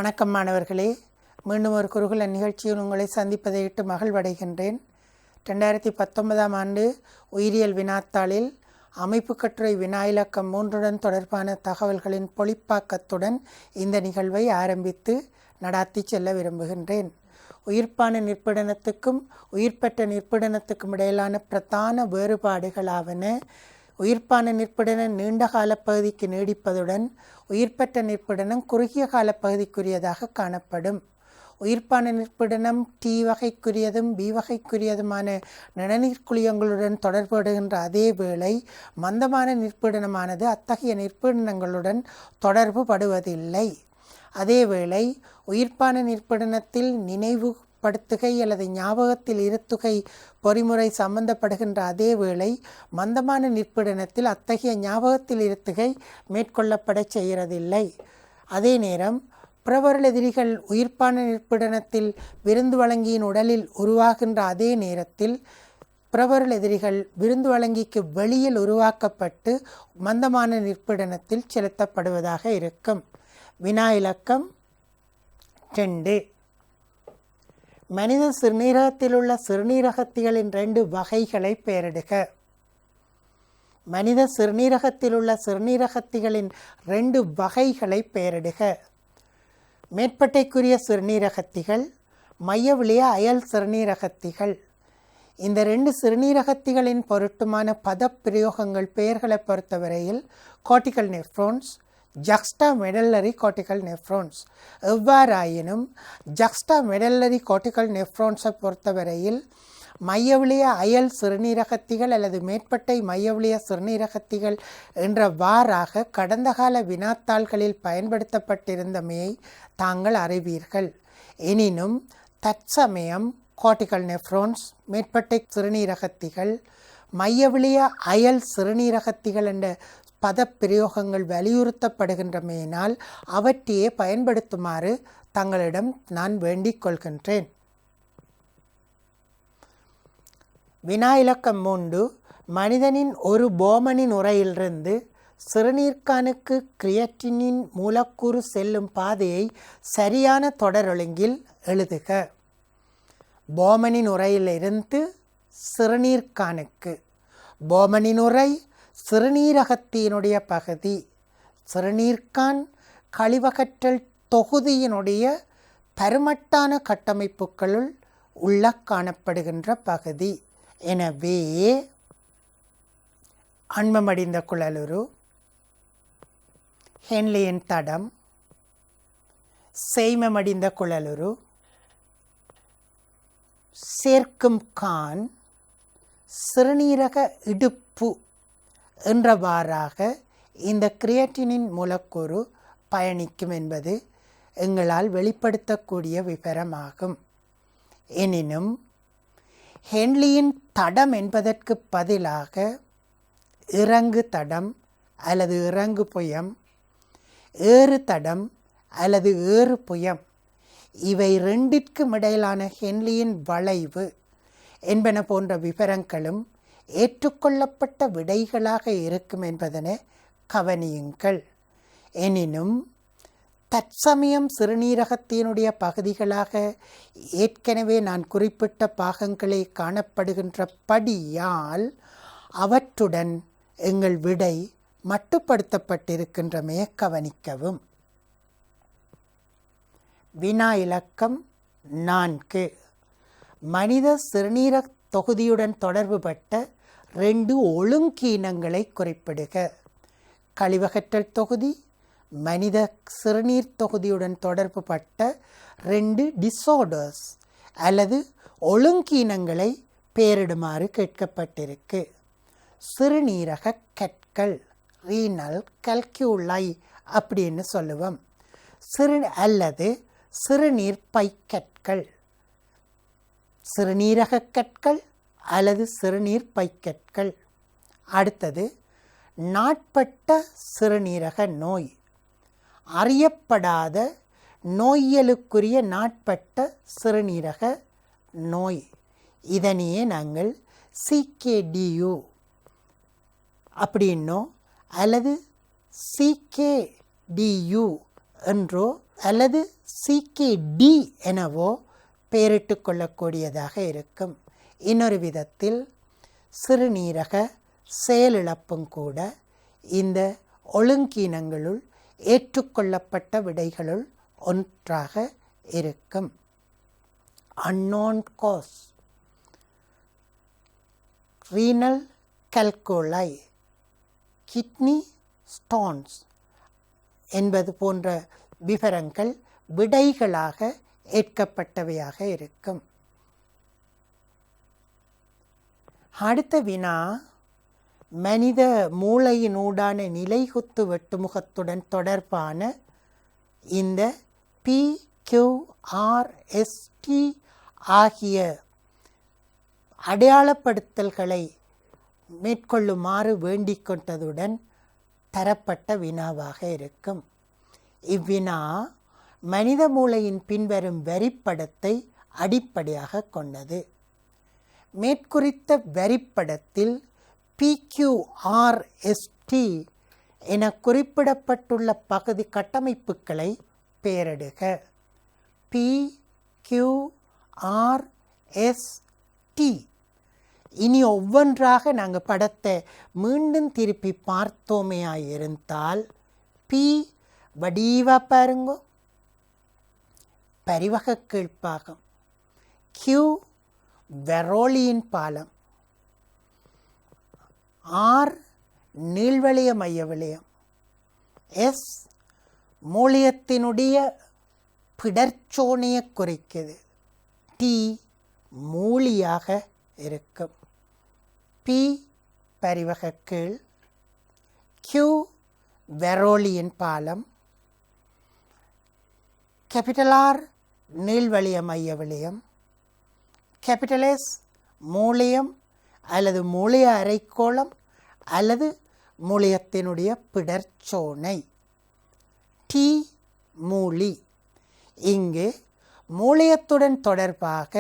வணக்கம் மாணவர்களே, மீண்டும் ஒரு குருகுல நிகழ்ச்சியில் உங்களை சந்திப்பதையிட்டு மகிழ்வடைகின்றேன். 2019ஆம் ஆண்டு உயிரியல் வினாத்தாளில் அமைப்பு கட்டுரை வினா இலக்கம் 3 தொடர்பான தகவல்களின் பொழிப்பாக்கத்துடன் இந்த நிகழ்வை ஆரம்பித்து நடாத்தி செல்ல விரும்புகின்றேன். உயிர்ப்பான நிற்படனத்துக்கும் உயிர்ப்பற்ற நிற்படனத்துக்கும் இடையிலான பிரதான வேறுபாடுகளாவன உயிர்ப்பான நிற்படனம் நீண்ட கால பகுதிக்கு நீடிப்பதுடன் உயிர்ப்பற்ற நிற்படனம் குறுகிய கால பகுதிக்குரியதாக காணப்படும். உயிர்ப்பான நிற்படனம் டி வகைக்குரியதும் பி வகைக்குரியதுமான நிணநீர்க்குழியங்களுடன் தொடர்புபடுகின்ற அதே வேளை மந்தமான நிற்படனமானது அத்தகைய நிற்படனங்களுடன் தொடர்பு படுவதில்லை. அதேவேளை உயிர்ப்பான நிற்படனத்தில் நினைவுபடுத்துகை அல்லது ஞாபகத்தில் இருத்துகை பொறிமுறை சம்பந்தப்படுகின்ற அதே வேளை மந்தமான நிற்படனத்தில் அத்தகைய ஞாபகத்தில் இருத்துகை மேற்கொள்ளப்பட செய்கிறதில்லை. அதே நேரம் புறவருள் எதிரிகள் உயிர்ப்பான நிற்படனத்தில் விருந்து வழங்கியின் உடலில் உருவாகின்ற அதே நேரத்தில் புறவருள் எதிரிகள் விருந்து வழங்கிக்கு வெளியில் உருவாக்கப்பட்டு மந்தமான நிற்படனத்தில் செலுத்தப்படுவதாக இருக்கும். வினா இலக்கம் 2. மனித சிறுநீரகத்தில் உள்ள சிறுநீரகத்திகளின் 2 வகைகளை பெயரிடுக. மனித சிறுநீரகத்தில் உள்ள சிறுநீரகத்திகளின் 2 வகைகளை பெயரிடுக. மேற்பட்டைக்குரிய சிறுநீரகத்திகள், மையவிழிய அயல் சிறுநீரகத்திகள். இந்த 2 சிறுநீரகத்திகளின் பொருட்டுமான பதப்பிரயோகங்கள் பெயர்களை பொறுத்தவரையில் கார்டிகல் நெஃப்ரோன்ஸ், ஜக்ஸ்டா மெடல்லரி கார்டிகல் நெஃப்ரோன்ஸ். எவ்வாறாயினும் ஜக்ஸ்டா மெடல்லரி கார்டிகல் நெஃப்ரோன்ஸை பொறுத்தவரையில் மையவிழிய அயல் சிறுநீரகத்திகள் அல்லது மேற்பட்டை மையவிழிய சிறுநீரகத்திகள் என்றவாறாக கடந்த கால வினாத்தாள்களில் பயன்படுத்தப்பட்டிருந்தமையை தாங்கள் அறிவீர்கள். எனினும் தற்சமயம் கார்டிகல் நெஃப்ரோன்ஸ், மேற்பட்டை சிறுநீரகத்திகள், மையவிழிய அயல் சிறுநீரகத்திகள் என்ற பதப்பிரயோகங்கள் வலியுறுத்தப்படுகின்றமையினால் அவற்றையே பயன்படுத்துமாறு தங்களிடம் நான் வேண்டிக் கொள்கின்றேன். வினா இலக்கம் 3. மனிதனின் ஒரு போமனின் உறையிலிருந்து சிறுநீர்க்கானுக்கு கிரியேட்டினின் மூலக்கூறு செல்லும் பாதையை சரியான தொடரொழுங்கில் எழுதுக. போமனின் உறையிலிருந்து சிறுநீர்க்கானுக்கு. போமனின் உறை சிறுநீரகத்தினுடைய பகுதி. சிறுநீர்க்கான் கழிவகற்றல் தொகுதியினுடைய பருமட்டான கட்டமைப்புகளுள் உள்ள காணப்படுகின்ற பகுதி. எனவே அண்மமடிந்த குழலுரு, ஹென்லியின் தடம், செய்மமடிந்த குழலுரு, சேர்க்கும் கான், சிறுநீரக இடுப்பு என்றவாறாக இந்த கிரியேட்டினின் மூலக்கூறு பயணிக்கும் என்பது எங்களால் வெளிப்படுத்தக்கூடிய விவரமாகும். எனினும் ஹென்லியின் தடம் என்பதற்கு பதிலாக இறங்கு தடம் அல்லது இறங்கு புயம், ஏறு தடம் அல்லது ஏறு புயம், இவை 2ற்கும் இடையிலான ஹென்லியின் வளைவு என்பன போன்ற விவரங்களும் ஏற்றுக்கொள்ளப்பட்ட விடைகளாக இருக்கும் என்பதனை கவனியுங்கள். எனினும் தற்சமயம் சிறுநீரகத்தினுடைய பகுதிகளாக ஏற்கனவே நான் குறிப்பிட்ட பாகங்களே காணப்படுகின்றபடியால் அவற்றுடன் எங்கள் விடை மட்டுப்படுத்தப்பட்டிருக்கின்றமையை கவனிக்கவும். வினா இலக்கம் 4. மனித சிறுநீரக தொகுதியுடன் தொடர்புபட்ட 2 ஒழுங்கீனங்களை குறிப்பிடுக. கழிவகற்றல் தொகுதி, மனித சிறுநீர் தொகுதியுடன் தொடர்புபட்ட 2 டிஸார்டர்ஸ் அல்லது ஒழுங்கீனங்களை பெயரிடுமாறு கேட்கப்பட்டிருக்கு. சிறுநீரக கற்கள், ரீனல் கல்கியூலை அப்படின்னு சொல்லுவோம். அல்லது சிறுநீர் பைக்கற்கள், சிறுநீரக கற்கள் அல்லது சிறுநீர் பைக்கற்கள். அடுத்தது நாட்பட்ட சிறுநீரக நோய், அறியப்படாத நோயியலுக்குரிய நாட்பட்ட சிறுநீரக நோய். இதனையே நாங்கள் CKDU அப்படின்னோ அல்லது CKDU என்றோ அல்லது சிகேடி எனவோ பெயரிட்டு கொள்ளக்கூடியதாக இருக்கும். இன்னொரு விதத்தில் சிறுநீரக செயலிழப்பும் கூட இந்த ஒழுங்கீனங்களுள் ஏற்றுக்கொள்ளப்பட்ட விடைகளுள் ஒன்றாக இருக்கும். Unknown cause, renal calculi, kidney stones என்பது போன்ற விவரங்கள் விடைகளாக ஏற்கப்பட்டவையாக இருக்கும். அடுத்த வினா மனித மூளையினூடான நிலைகுத்து வெட்டுமுகத்துடன் தொடர்பான இந்த PQRST ஆகிய அடையாளப்படுத்தல்களை மேற்கொள்ளுமாறு வேண்டிக் கொண்டதுடன் தரப்பட்ட வினாவாக இருக்கும். இவ்வினா மனித மூளையின் பின்வரும் வரிப்படத்தை அடிப்படையாக கொண்டது. மேற்குறித்த வரிப்படத்தில் PQRST என குறிப்பிடப்பட்டுள்ள பகுதி கட்டமைப்புகளை பெயரிடுக. PQRST. இனி ஒவ்வொன்றாக நாங்கள் படத்தை மீண்டும் திருப்பி பார்த்தோமேயாயிருந்தால், P வடிவா பாருங்கோ, பரிவக கீழ்ப்பாகம். Q வெரோலியின் பாலம். R நீள்வளைய மைய விளையம். S மூலியத்தினுடைய பிடர்ச்சோனையை குறிக்குது. T மூலியாக இருக்கும். P பரிவக கீழ். Q வெரோலியின் பாலம். கேபிட்டல் R நீள்வளைய மைய விளையம். கேபிட்டல் S மூலியம் அல்லது மூலிய அரைக்கோளம் அல்லது மூலியத்தினுடைய பிடர்ச்சோனை. T மூலி. இங்கு மூலியத்துடன் தொடர்பாக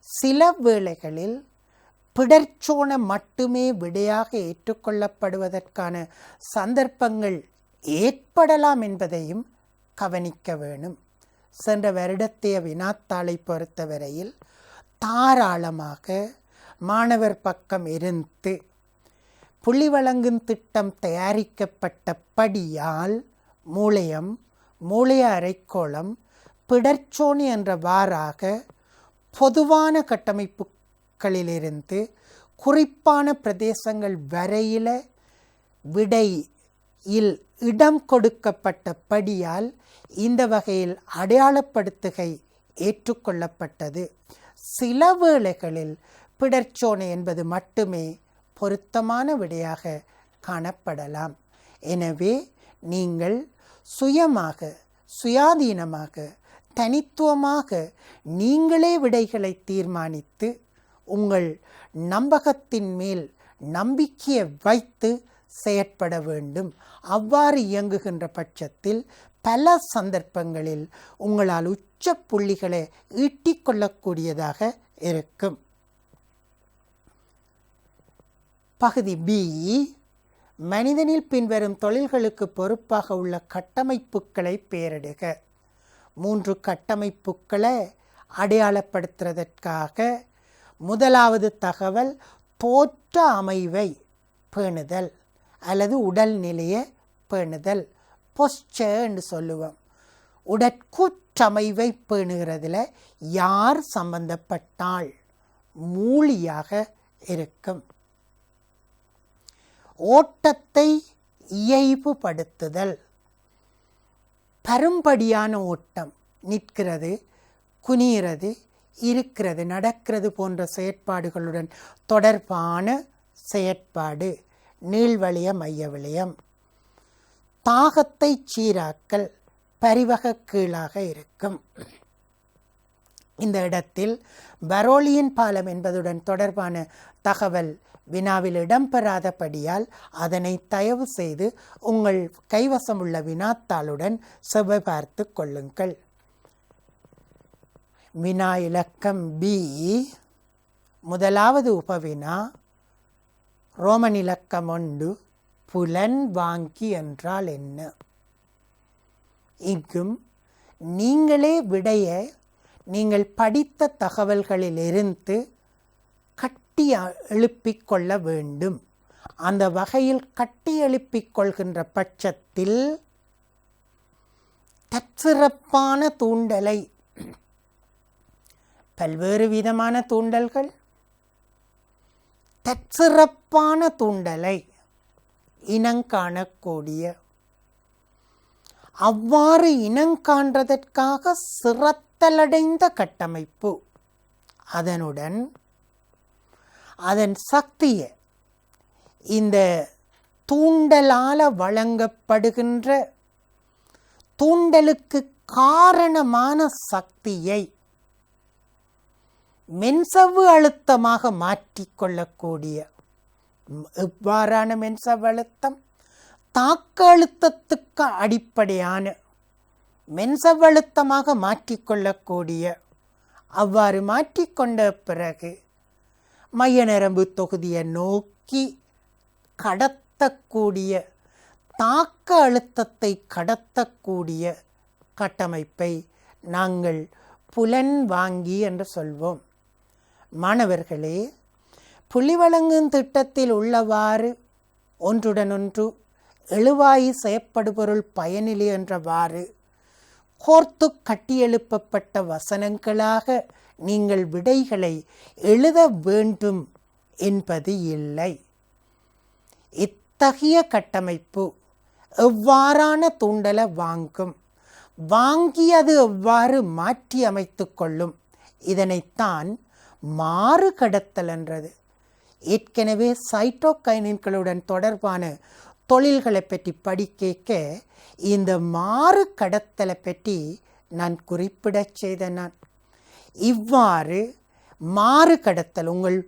சில வேளைகளில் பிடர்ச்சோனை மட்டுமே விடையாக ஏற்றுக்கொள்ளப்படுவதற்கான சந்தர்ப்பங்கள் ஏற்படலாம் என்பதையும் கவனிக்க வேணும். சென்ற வருடத்தைய வினாத்தாளை பொறுத்தவரையில் தாராளமாக மாணவர் பக்கம் இருந்து புள்ளி வழங்கும் திட்டம் தயாரிக்கப்பட்டபடியால் மூளையம், மூளைய அரைக்கோளம், பிடர்ச்சோனி என்றவாறாக பொதுவான கட்டமைப்புகளிலிருந்து குறிப்பான பிரதேசங்கள் வரையில விடையில் இடம் கொடுக்கப்பட்டபடியால் இந்த வகையில் அடையாளப்படுத்துகை ஏற்றுக்கொள்ளப்பட்டது. சில வேளைகளில் பிடர்ச்சோனை என்பது மட்டுமே பொருத்தமான விடையாக காணப்படலாம். எனவே நீங்கள் சுயமாக, சுயாதீனமாக, தனித்துவமாக நீங்களே விடைகளை தீர்மானித்து உங்கள் நம்பகத்தின் மேல் நம்பிக்கையை வைத்து செயற்பட வேண்டும். அவ்வாறு இயங்குகின்ற பட்சத்தில் பல சந்தர்ப்பங்களில் உங்களால் உச்ச புள்ளிகளை ஈட்டிக்கொள்ளக்கூடியதாக இருக்கும். பகுதி B, மனிதனில் பின்வரும் தொழில்களுக்கு பொறுப்பாக உள்ள கட்டமைப்புகளை பெயரிடுக. 3 கட்டமைப்புகளை அடையாளப்படுத்துவதற்காக முதலாவது தகவல் தோற்ற அமைவை பேணுதல் அல்லது உடல்நிலையை பேணுதல், பொஸ்சர் என்று சொல்லுவோம். உடற்கூற்றமைவை பேணுகிறதுல யார் சம்பந்தப்பட்டால் மூலியாக இருக்கும். ஓட்டத்தை இயைபுபடுத்துதல், பரும்படியான ஓட்டம், நிற்கிறது, குனிகிறது, இருக்கிறது, நடக்கிறது போன்ற செயற்பாடுகளுடன் தொடர்பான செயற்பாடு நீள்வளைய மைய விளையம். தாகத்தை சீராக்கல் பரிவக கீழாக இருக்கும். இந்த இடத்தில் பரோலியின் பாலம் என்பதுடன் தொடர்பான தகவல் வினாவில் இடம்பெறாதபடியால் அதனை தயவு செய்து உங்கள் கைவசம் உள்ள வினாத்தாளுடன் செவ்வை பார்த்து கொள்ளுங்கள். வினா இலக்கம் B, முதலாவது உபவினா, ரோமன் இலக்கம் 1, புலன் வாங்கி என்றால் என்ன? இங்கும் நீங்களே விடைய நீங்கள் படித்த தகவல்களிலிருந்து கட்டி எழுப்பிக் கொள்ள வேண்டும். அந்த வகையில் கட்டி எழுப்பிக் கொள்கின்ற பட்சத்தில் தற்சிறப்பான தூண்டலை, பல்வேறு விதமான தூண்டல்கள், தற்சிறப்பான தூண்டலை இனங்காணக்கூடிய, அவ்வாறு இனங்காண்றதற்காக சிறத்தலடைந்த கட்டமைப்பு, அதனுடன் அதன் சக்தியை இந்த தூண்டலால வழங்கப்படுகின்ற தூண்டலுக்கு காரணமான சக்தியை மென்சவ்வு அழுத்தமாக மாற்றிக்கொள்ளக்கூடிய, இவ்வாறான மென்சவ்வு அழுத்தம் தாக்க அழுத்தத்துக்கு அடிப்படையான மென்சவ்வு அழுத்தமாக மாற்றிக்கொள்ளக்கூடிய, அவ்வாறு மாற்றிக்கொண்ட பிறகு மைய நரம்பு தொகுதியை நோக்கி கடத்தக்கூடிய, தாக்க அழுத்தத்தை கடத்தக்கூடிய கட்டமைப்பை நாங்கள் புலன் வாங்கி என்று சொல்வோம். மாணவர்களே, புலிவழங்கும் திட்டத்தில் உள்ளவாறு ஒன்றுடன் ஒன்று எழுவாயி செயற்படுபொருள் பயனிலை என்றவாறு கோர்த்து கட்டியெழுப்பப்பட்ட வசனங்களாக நீங்கள் விடைகளை எழுத வேண்டும் என்பது இல்லை. இத்தகைய கட்டமைப்பு எவ்வாறான தூண்டலை வாங்கி அது எவ்வாறு மாற்றி அமைத்து கொள்ளும், இதனைத்தான் மாறு கடத்தல் என்றது. ஏற்கனவே சைட்டோகைனின்களுடன் தொடர்பான தொழில்களை பற்றி படிக்க இந்த மாறு கடத்தலை பற்றி நான் குறிப்பிடச் செய்த இவ்வாறு மாறு கடத்தல் உங்கள்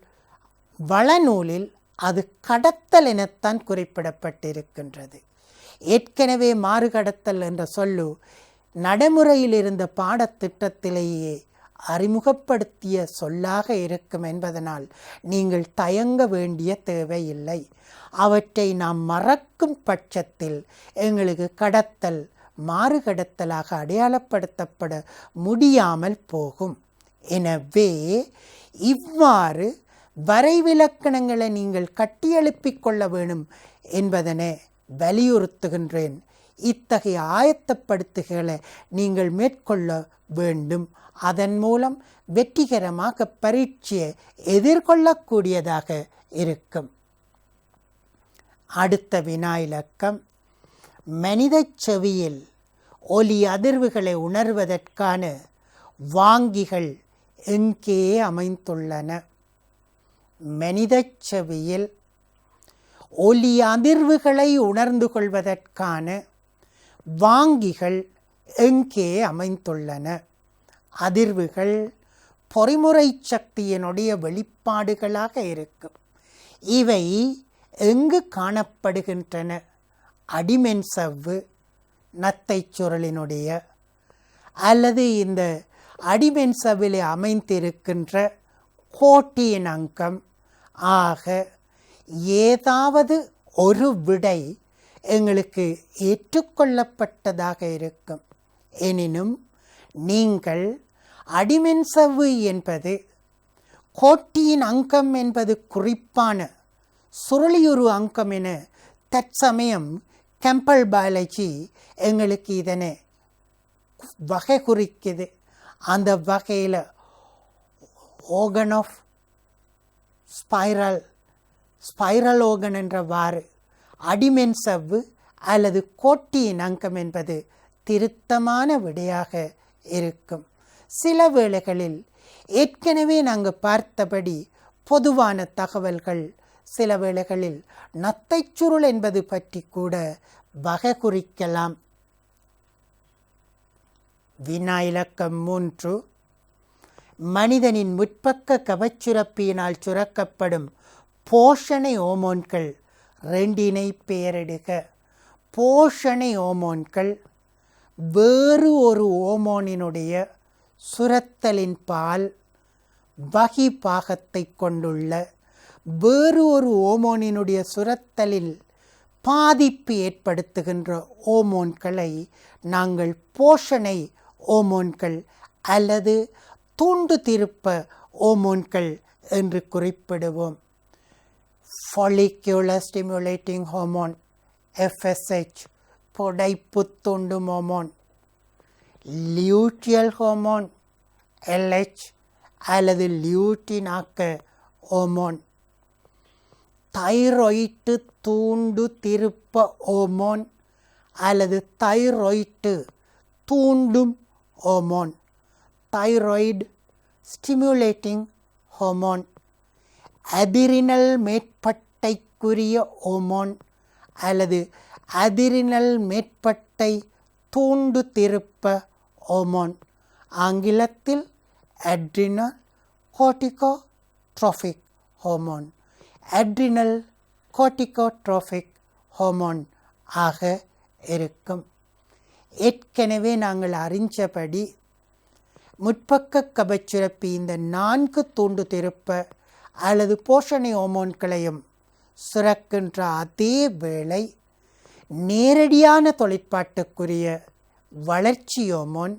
வளநூலில் அது கடத்தல் எனத்தான் குறிப்பிடப்பட்டிருக்கின்றது. ஏற்கனவே மாறு கடத்தல் என்ற சொல்லு நடைமுறையில் இருந்த பாடத்திட்டத்திலேயே அறிமுகப்படுத்திய சொல்லாக இருக்கும் என்பதனால் நீங்கள் தயங்க வேண்டிய தேவையில்லை. அவற்றை நாம் மறக்கும் பட்சத்தில் எங்களுக்கு கடத்தல் மாறு கடத்தலாக அடையாளப்படுத்தப்பட முடியாமல் போகும். எனவே இவ்வாறு வரைவிலக்கணங்களை நீங்கள் கட்டியெழுப்பிக் கொள்ள வேண்டும் என்பதனை வலியுறுத்துகின்றேன். இத்தகைய ஆயத்தப்படுத்துகளை நீங்கள் மேற்கொள்ள வேண்டும். அதன் மூலம் வெற்றிகரமாக பரீட்சையை எதிர்கொள்ளக்கூடியதாக இருக்கும். அடுத்த வினா இலக்கம், மனித செவியில் ஒலி அதிர்வுகளை உணர்வதற்கான வாங்கிகள் எங்கே அமைந்துள்ளன? மனித செவியில் ஒலி அதிர்வுகளை உணர்ந்து கொள்வதற்கான வாங்கிகள் எங்கே அமைந்துள்ளன? அதிர்வுகள் பொறிமுறை சக்தியினுடைய வெளிப்பாடுகளாக இருக்கும். இவை எங்கு காணப்படுகின்றன? அடிமென்சவ்வு நத்தை சுருளினுடைய அல்லது இந்த அடிமென்சவ்விலே அமைந்திருக்கின்ற கோட்டியின் அங்கம் ஆக ஏதாவது ஒரு விடை எங்களுக்கு ஏற்றுக்கொள்ளப்பட்டதாக இருக்கும். எனினும் நீங்கள் அடிமென்சவ்வு என்பது கோட்டியின் அங்கம் என்பது குறிப்பான சுருளியுரு அங்கம் என தற்சமயம் கெம்பல் பயாலஜி எங்களுக்கு இதனை வகை குறிக்குது. அந்த வகையில் ஓகன் ஆஃப் ஸ்பைரல் ஓகன் என்றவாறு அடிமென்சவ்வு அல்லது கோட்டியின் அங்கம் என்பது திருத்தமான விடையாக இருக்கும். சில வேளைகளில் ஏற்கனவே நாங்கள் பார்த்தபடி பொதுவான தகவல்கள், சில வேளைகளில் நத்தைச்சுருள் என்பது பற்றி கூட வகை குறிக்கலாம். வினா இலக்கம் 3, மனிதனின் முற்பக்க கவச்சுரப்பியினால் சுரக்கப்படும் போஷணை ஹோமோன்கள் ரெண்டினை பெயரிடுக. போஷணை ஹோமோன்கள் வேறு ஒரு ஹோமோனினுடைய சுரத்தலின் பால் வகி பாகத்தை கொண்டுள்ள வேறு ஒரு ஹோமோனினுடைய சுரத்தலில் பாதிப்பு ஏற்படுத்துகின்ற ஹோமோன்களை நாங்கள் போஷணை ஹோமோன்கள் அல்லது தூண்டு திருப்ப ஹோமோன்கள் என்று குறிப்பிடுவோம். follicular stimulating hormone FSH, புடைப்பு தூண்டும் ஹோமோன், லியூட்டியல் ஹோமோன் LH அல்லது லியூட்டினாக்க ஹோமோன், தைராய்டு தூண்டு திருப்ப ஹோமோன் அல்லது தைராய்டு தூண்டும் ஹோமோன், தைராய்டு ஸ்டிமுலேட்டிங் ஹோமோன், அதிரினல் மேற்பட்டைக்குரிய ஹோமோன் அல்லது அதிரினல் மேற்பட்டை தூண்டு திருப்ப ஹோமோன், ஆங்கிலத்தில் adrenal corticotropic hormone, adrenal corticotropic hormone ஆக இருக்கும். ஏற்கனவே நாங்கள் அறிஞ்சபடி முற்பக்க கபச்சுரப்பி இந்த 4 தூண்டு திருப்ப அல்லது போஷணை ஹோமோன்களையும் சுரக்கின்ற அதே வேளை நேரடியான தொழிற்பாட்டுக்குரிய வளர்ச்சி ஹோமோன்,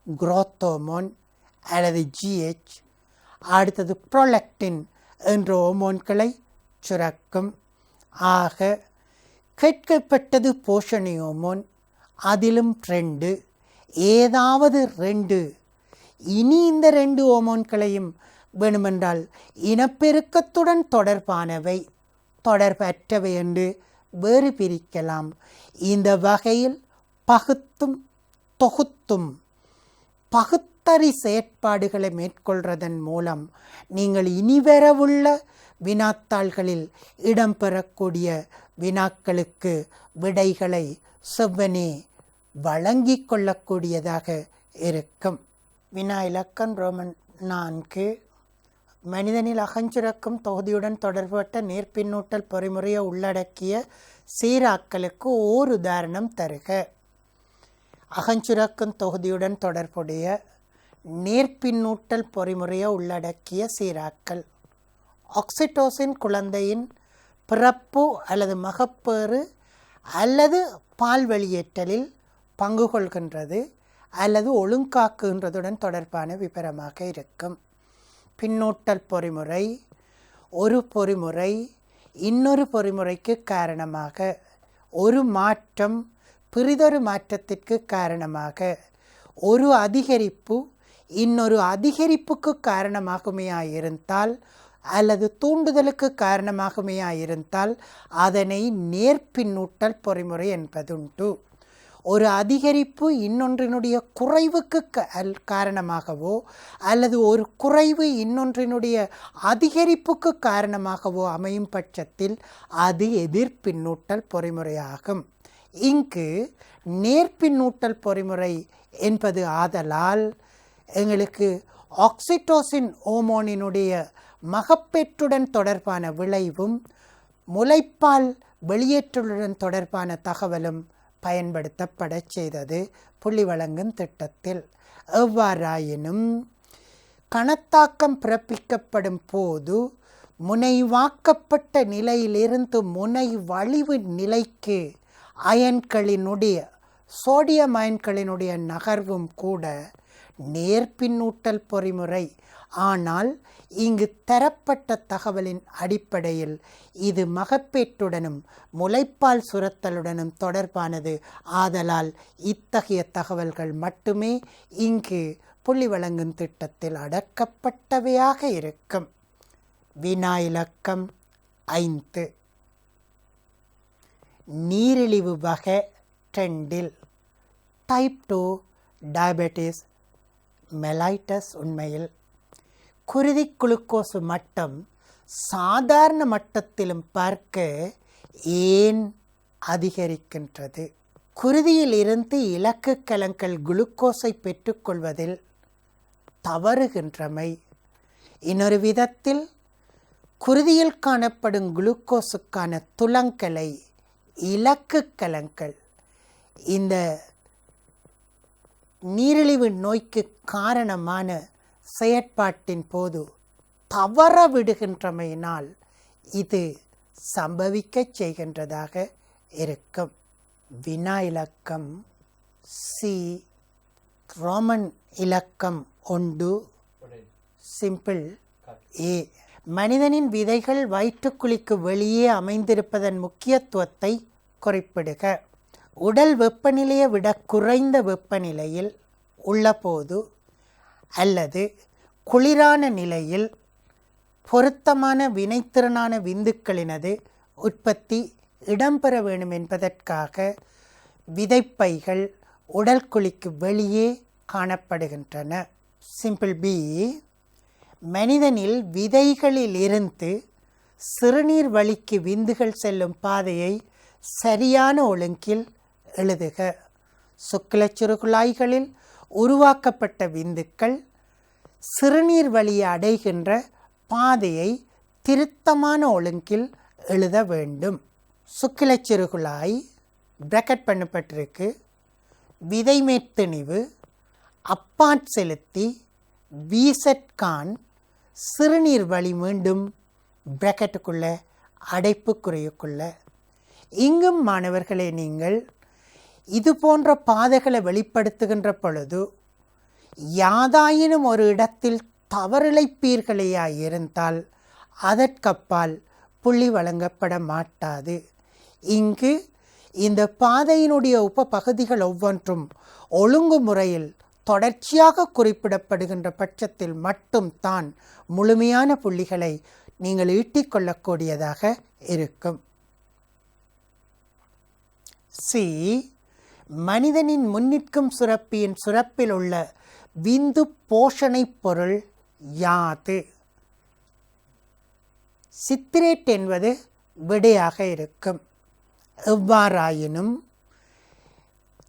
குரோத் ஹோமோன் அல்லது GH, அடுத்தது ப்ரோலக்டின் என்ற ஹோமோன்களை சுரக்கும். ஆக கேட்கப்பட்டது போஷணை ஹோமோன், அதிலும் 2, ஏதாவது 2. இனி இந்த 2 ஹோமோன்களையும் வேணுமென்றால் இனப்பெருக்கத்துடன் தொடர்பானவை, தொடர்பற்றவை என்று வேறு பிரிக்கலாம். இந்த வகையில் பகுத்தும் தொகுத்தும் பகுத்தறி செயற்பாடுகளை மேற்கொள்வதன் மூலம் நீங்கள் இனிவரவுள்ள வினாத்தாள்களில் இடம்பெறக்கூடிய வினாக்களுக்கு விடைகளை செவ்வனே வழங்கிக் கொள்ளக்கூடியதாக இருக்கும். வினா இலக்கம் ரோமன் 4. மனிதனில் அகஞ்சுரக்கும் தொகுதியுடன் தொடர்பட்ட நேர்பின்னூட்டல் பொறிமுறையை உள்ளடக்கிய சீராக்களுக்கு ஓர் உதாரணம் தருக. அகஞ்சுரக்கும் தொகுதியுடன் தொடர்புடைய நேர்பின்னூட்டல் பொறிமுறையை உள்ளடக்கிய சீராக்கள். ஆக்சிடோசின் குழந்தையின் பிறப்பு அல்லது மகப்பேறு அல்லது பால் வெளியேற்றலில் பங்கு கொள்கின்றது அல்லது ஒழுங்காக்குகின்றதுடன் தொடர்பான விபரமாக இருக்கும். பின்னூட்டல் பொறிமுறை ஒரு பொறிமுறை இன்னொரு பொறிமுறைக்கு காரணமாக, ஒரு மாற்றம் பிறிதொரு மாற்றத்திற்கு காரணமாக, ஒரு அதிகரிப்பு இன்னொரு அதிகரிப்புக்கு காரணமாகுமையாயிருந்தால் அல்லது தூண்டுதலுக்கு காரணமாகுமையாயிருந்தால் அதனை நேர்பின்னூட்டல் பொறிமுறை என்பதுண்டு. ஒரு அதிகரிப்பு இன்னொன்றினுடைய குறைவுக்கு காரணமாகவோ அல்லது ஒரு குறைவு இன்னொன்றினுடைய அதிகரிப்புக்கு காரணமாகவோ அமையும் பட்சத்தில் அது எதிர்பின்னூட்டல் பொறிமுறையாகும். இங்கு நேர்பின்னூட்டல் பொறிமுறை என்பது ஆதலால் எங்களுக்கு ஆக்சிடோசின் ஹோமோனினுடைய மகப்பேற்றுடன் தொடர்பான விளைவும் முலைப்பால் வெளியேற்றலுடன் தொடர்பான தகவலும் பயன்படுத்தப்பட செய்தது புள்ளி வழங்கும் திட்டத்தில். எவ்வாறாயினும் கணத்தாக்கம் பிறப்பிக்கப்படும் போது முனைவாக்கப்பட்ட நிலையிலிருந்து முனை வழிவு நிலைக்கு அயன்களினுடைய சோடியம் அயன்களினுடைய நகர்வும் கூட நேர்பின்னூட்டல் பொறிமுறை. ஆனால் இங்கு தரப்பட்ட தகவலின் அடிப்படையில் இது மகப்பேற்றுடனும் முலைப்பால் சுரத்தலுடனும் தொடர்பானது. ஆதலால் இத்தகைய தகவல்கள் மட்டுமே இங்கு புள்ளி வழங்கும் திட்டத்தில் அடக்கப்பட்டவையாக இருக்கும். வினா இலக்கம் 5. நீரிழிவு வகை 2 டைப் 2 டயபெட்டிஸ் மெலைட்டஸ் உண்மையில் குருதி குளுக்கோசு மட்டம் சாதாரண மட்டத்திலும் பார்க்க ஏன் அதிகரிக்கின்றது? குருதியில் இருந்து இலக்கு கலங்கள் குளுக்கோஸை பெற்றுக்கொள்வதில் தவறுகின்றமை. இன்னொரு விதத்தில் குருதியில் காணப்படும் குளுக்கோஸுக்கான துலங்கலை இலக்கு கலங்கள் இந்த நீரிழிவு நோய்க்கு காரணமான செயற்பாட்டின் போது தவற விடுகின்றமையினால் இது சம்பவிக்க செய்கின்றதாக இருக்கும். வினா இலக்கம் சி. ரோமன் இலக்கம் 1 சிம்பிள் ஏ. மனிதனின் விதைகள் வயிற்றுக்குழிக்கு வெளியே அமைந்திருப்பதன் முக்கியத்துவத்தை குறிப்பிடுக. உடல் வெப்பநிலையை விட குறைந்த வெப்பநிலையில் உள்ளபோது அல்லது குளிரான நிலையில் பொருத்தமான வினைத்திறனான விந்துக்களினது உற்பத்தி இடம்பெற வேண்டும் என்பதற்காக விதைப்பைகள் உடல் குழிக்கு வெளியே காணப்படுகின்றன. Simple B. மனிதனில் விதைகளில் இருந்து சிறுநீர் வழிக்கு விந்துகள் செல்லும் பாதையை சரியான ஒழுங்கில் எழுதுக. சுக்கிலச்சுருகுழாய்களில் உருவாக்கப்பட்ட விந்துக்கள் சிறுநீர் வழியை அடைகின்ற பாதையை திருத்தமான ஒழுங்கில் எழுத வேண்டும். சுக்கிலச்சிறுகுழாய் பிராக்கெட் பண்ணப்பட்டிருக்கு. விதைமேற்திணிவு அப்பாற் செலுத்தி வீசற்கான் சிறுநீர் வழி மீண்டும் பிராக்கெட்டுக்குள்ள அடைப்புக்குறையுக்குள்ள. இங்கும் மாணவர்களே, நீங்கள் இது போன்ற பாதைகளை வெளிப்படுத்துகின்ற பொழுது யாதாயினும் ஒரு இடத்தில் தவறிழைப்பீர்களேயாயிருந்தால் அதற்கப்பால் புள்ளி வழங்கப்பட மாட்டாது. இங்கு இந்த பாதையினுடைய உப பகுதிகள் ஒவ்வொன்றும் ஒழுங்குமுறையில் தொடர்ச்சியாக குறிப்பிடப்படுகின்ற பட்சத்தில் மட்டும்தான் முழுமையான புள்ளிகளை நீங்கள் ஈட்டிக்கொள்ளக்கூடியதாக இருக்கும். சி. மனிதனின் முன்னிற்கும் சுரப்பியின் சுரப்பில் உள்ள விந்து போஷணை பொருள் யாது? சித்திரேட் என்பது விடையாக இருக்கும். எவ்வாறாயினும்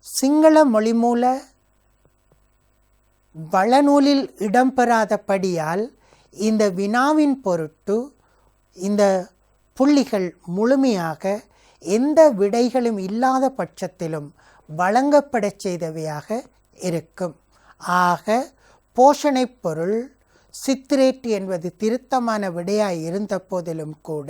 சிங்கள மொழிமூல வளநூலில் இடம்பெறாதபடியால் இந்த வினாவின் பொருட்டு இந்த புள்ளிகள் முழுமையாக எந்த விடைகளும் இல்லாத பட்சத்திலும் வழங்கப்பட செய்தவையாக இருக்கும். ஆக போஷணை பொருள் சித்திரேட் என்பது திருத்தமான விடையாய் இருந்த போதிலும் கூட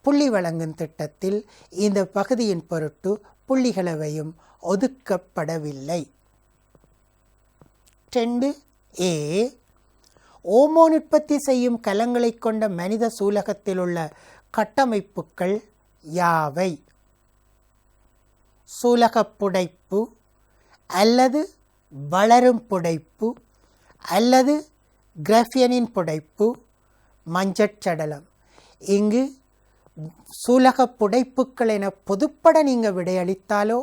புள்ளி வழங்கும் திட்டத்தில் இந்த பகுதியின் பொருட்டு புள்ளிகளவையும் ஒதுக்கப்படவில்லை. 2A. ஓமோன் உற்பத்தி செய்யும் கலங்களை கொண்ட மனித சூலகத்தில் உள்ள கட்டமைப்புகள் யாவை? சூலகப் புடைப்பு அல்லது வளரும் புடைப்பு அல்லது கிராஃபியனின் புடைப்பு, மஞ்சட்சடலம். இங்கு சூலகப் புடைப்புக்கள் என பொதுப்பட நீங்கள் விடையளித்தாலோ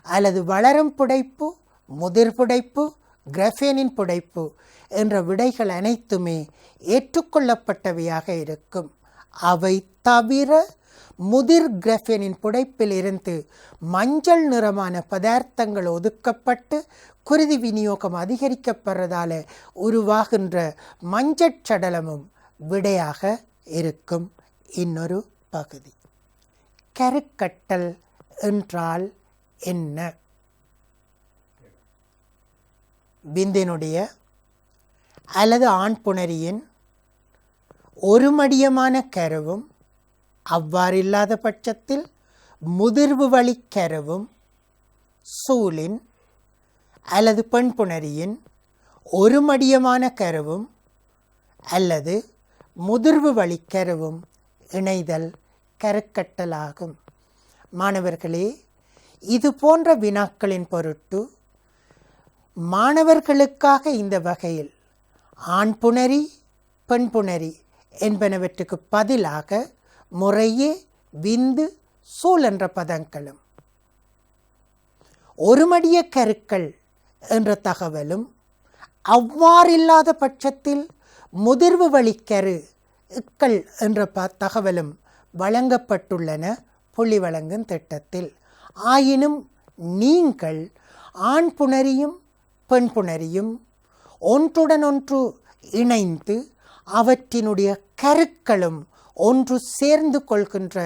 அல்லது வளரும் புடைப்பு, முதிர் புடைப்பு, கிராஃபியனின் புடைப்பு என்ற விடைகள் அனைத்துமே ஏற்றுக்கொள்ளப்பட்டவையாக இருக்கும். அவை தவிர முதிர் கிராஃபியனின் புடைப்பில் இருந்து மஞ்சள் நிறமான பதார்த்தங்கள் ஒதுக்கப்பட்டு குருதி விநியோகம் அதிகரிக்கப்படுறதால உருவாகின்ற மஞ்சட்சடலமும் விடையாக இருக்கும். இன்னொரு பகுதி. கருக்கட்டல் என்றால் என்ன? விந்தினுடைய அல்லது ஆண் புணரியின் ஒரு மடியமான கருவும் அவ்வாறில்லாத பட்சத்தில் முதிர்வு வழி கருவும் சூலின் அல்லது பெண் புணரியின் ஒரு மடியமான கருவும் அல்லது முதிர்வு வழி கருவும் இணைதல் கருக்கட்டலாகும். மாணவர்களே, இது போன்ற வினாக்களின் பொருட்டு மாணவர்களுக்காக இந்த வகையில் ஆண் புணரி, பெண் புணரி என்பனவற்றுக்கு பதிலாக முறையே விந்து, சூல் என்ற பதங்களும் ஒருமடிய கருக்கள் என்ற தகவலும் அவ்வாறில்லாத பட்சத்தில் முதிர்வு வழிக்கரு இக்கள் என்ற தகவலும் வழங்கப்பட்டுள்ளன புள்ளி வழங்கும் திட்டத்தில். ஆயினும் நீங்கள் ஆண் புணரியும் பெண் புணரியும் ஒன்றுடன் ஒன்று இணைந்து அவற்றினுடைய கருக்களும் ஒன்று சேர்ந்து கொள்கின்ற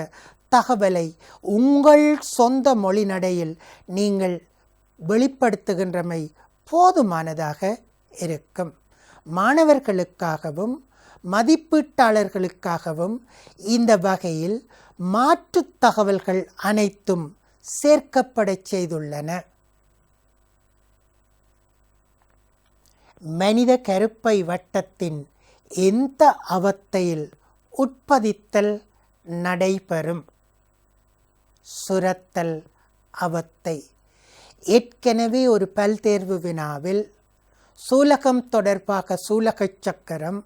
தகவலை உங்கள் சொந்த மொழி நடையில் நீங்கள் வெளிப்படுத்துகின்றமை போதுமானதாக இருக்கும். மாணவர்களுக்காகவும் மதிப்பீட்டாளர்களுக்காகவும் இந்த வகையில் மாற்று தகவல்கள் அனைத்தும் சேர்க்கப்படச் செய்துள்ளன. மனித கருப்பை வட்டத்தின் எந்த அவத்தையில் உட்பதித்தல் நடைபெறும்? சுரத்தல் அவத்தை. ஏற்கனவே ஒரு பல்தேர்வு வினாவில் சூலகம் தொடர்பாக சூலகச் சக்கரம்,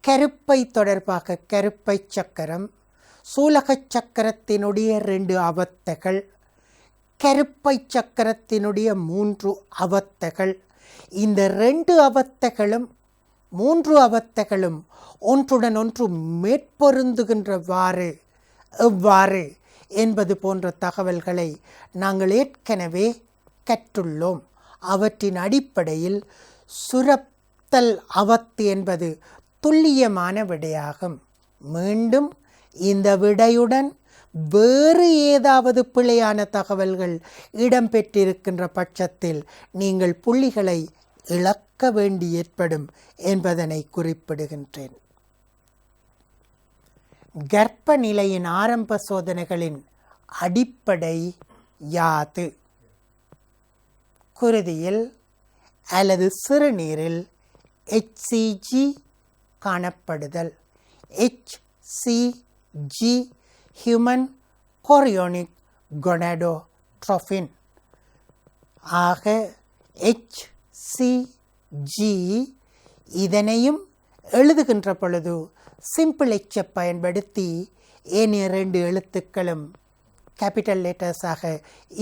கருப்பை தொடர்பாக கருப்பை சக்கரம், சூலகச் சக்கரத்தினுடைய 2 அவத்தைகள், கருப்பை சக்கரத்தினுடைய 3 அவத்தைகள், இந்த 2 அவத்தைகளும் 3 அவத்தைகளும் ஒன்றுடன் ஒன்று மேற்பொருந்துகின்றவாறு எவ்வாறு என்பது போன்ற தகவல்களை நாங்கள் ஏற்கனவே கற்றுள்ளோம். அவற்றின் அடிப்படையில் சுரத்தல் அவத்து என்பது துல்லியமான விடையாகும். மீண்டும் இந்த விடையுடன் வேறு ஏதாவது பிழையான தகவல்கள் இடம்பெற்றிருக்கின்ற பட்சத்தில் நீங்கள் புள்ளிகளை இழக்க வேண்டி ஏற்படும் என்பதனை குறிப்பிடுகின்றேன். கர்ப்ப நிலையின் ஆரம்ப சோதனைகளின் அடிப்படை யாது? குருதியில் அல்லது சிறுநீரில் HCG காணப்படுதல். HCG human chorionic gonadotropin. ஆக HCG இதனையும் எழுதுகின்ற பொழுது சிம்பிள் எச்சை பயன்படுத்தி ஏனைய 2 எழுத்துக்களும் கேபிட்டல் லெட்டர்ஸாக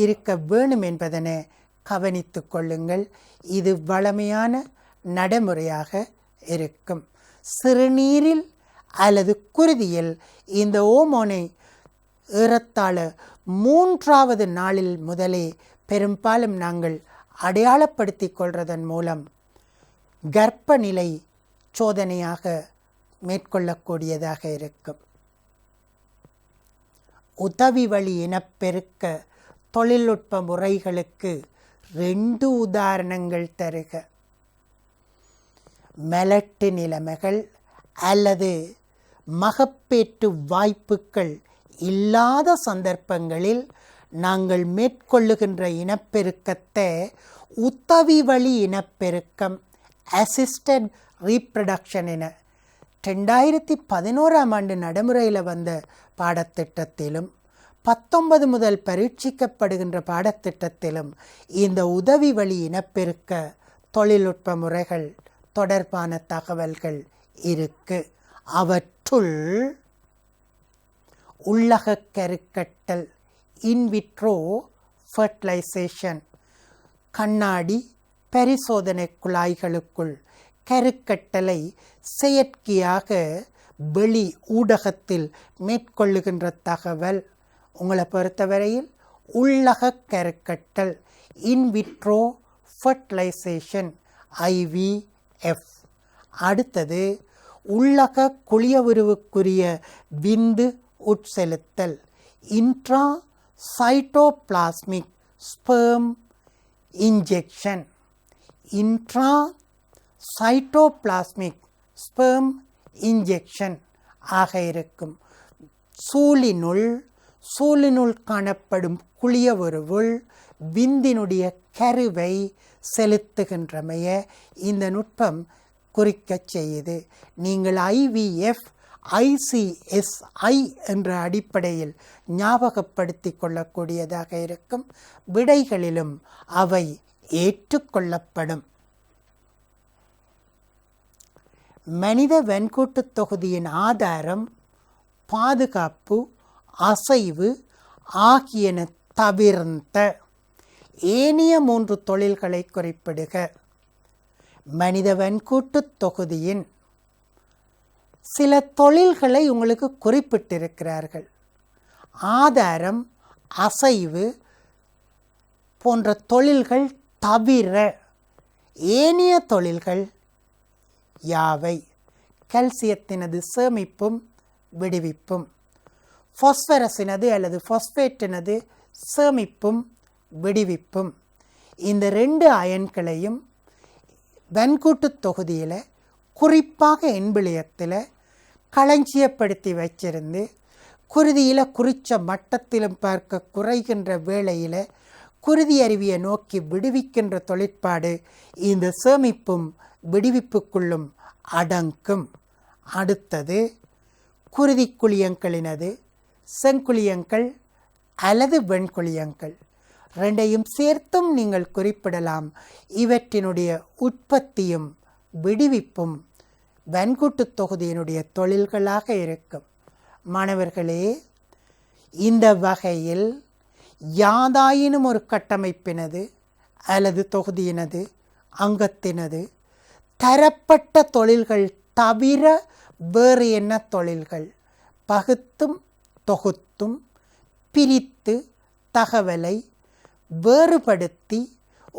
இருக்க வேணும் என்பதனை கவனித்து கொள்ளுங்கள். இது வழமையான நடைமுறையாக இருக்கும். சிறுநீரில் அல்லது குருதியில் இந்த ஓமோனை ஏறத்தாழ 3வது நாளில் முதலே பெரும்பாலும் நாங்கள் அடையாளப்படுத்தி கொள்வதன் மூலம் கர்ப்ப நிலை சோதனையாக மேற்கொள்ளக்கூடியதாக இருக்கும். உதவி வழி இனப்பெருக்க தொழில்நுட்ப முறைகளுக்கு 2 உதாரணங்கள் தருக. மலட்டு நிலைமைகள் அல்லது மகப்பேற்று வாய்ப்புகள் இல்லாத சந்தர்ப்பங்களில் நாங்கள் மேற்கொள்ளுகின்ற இனப்பெருக்கத்தை உதவி வழி இனப்பெருக்கம், அசிஸ்டட் ரீப்ரடக்ஷன் என 2011ஆம் ஆண்டு நடைமுறையில் வந்த பாடத்திட்டத்திலும் 19 முதல் பரீட்சிக்கப்படுகின்ற பாடத்திட்டத்திலும் இந்த உதவி வழி இனப்பெருக்க தொழில்நுட்ப முறைகள் தொடர்பான தகவல்கள் இருக்கு. அவற்றுள் உள்ளக கருக்கட்டல், இன்விட்ரோ ஃபர்டிலைசேஷன், கண்ணாடி பரிசோதனை குழாய்களுக்குள் கருக்கட்டலை செயற்கையாக வெளி ஊடகத்தில் மேற்கொள்ளுகின்ற தகவல். உங்களை பொறுத்தவரையில் உள்ளக கருக்கட்டல், இன்விட்ரோ ஃபர்டிலைசேஷன், IVF. அடுத்தது உள்ளக குளியவுருவுக்குரிய விந்து உட்செலுத்தல், intra cytoplasmic sperm injection. Intra cytoplasmic sperm injection ஆக இருக்கும். சூழினுள் காணப்படும் குளியவுருவுள் விந்தினுடைய கருவை செலுத்துகின்றமைய இந்த நுட்பம் குறிக்கச் செய்யுது. நீங்கள் IVF, ICSI என்ற அடிப்படையில் ஞாபகப்படுத்தி கொள்ளக்கூடியதாக இருக்கும். விடைகளிலும் அவை ஏற்றுக்கொள்ளப்படும். மனித வெண்கூட்டு தொகுதியின் ஆதாரம், பாதுகாப்பு, அசைவு ஆகியன தவிர்ந்த ஏனைய 3 தொழில்களை குறிப்பிடுக. மனித வெண்கூட்டு தொகுதியின் சில தொழில்களை உங்களுக்கு குறிப்பிட்டிருக்கிறார்கள். ஆதாரம், அசைவு போன்ற தொழில்கள் தவிர ஏனைய தொழில்கள் யாவை? கால்சியத்தினது சேமிப்பும் விடுவிப்பும், பாஸ்பரஸினது அல்லது பாஸ்பேட்டினது சேமிப்பும் விடுவிப்பும். இந்த 2 அயன்களையும் வெண்கூட்டு தொகுதியில் குறிப்பாக என்பிளியத்தில் களஞ்சியப்படுத்தி வச்சிருந்து குருதியில் குறித்த மட்டத்திலும் பார்க்க குறைகின்ற வேளையில் குருதி அருவியை நோக்கி விடுவிக்கின்ற தொழிற்பாடு இந்த சேமிப்பும் விடுவிப்புக்குள்ளும் அடங்கும். அடுத்தது குருதி குழியங்களினது செங்குழியங்கள் அல்லது வெண்குழியங்கள் ரெண்டையும் சேர்த்தும் நீங்கள் குறிப்பிடலாம். இவற்றினுடைய உற்பத்தியும் விடுவிப்பும் வன்கூட்டு தொகுதியினுடைய தொழில்களாக இருக்கும். மாணவர்களே, இந்த வகையில் யாதாயினும் ஒரு கட்டமைப்பினது அல்லது தொகுதியினது அங்கத்தினது தரப்பட்ட தொழில்கள் தவிர வேறு என்ன தொழில்கள் பகுத்தும் தொகுத்தும் பிரித்து தகவலை வேறுபடுத்தி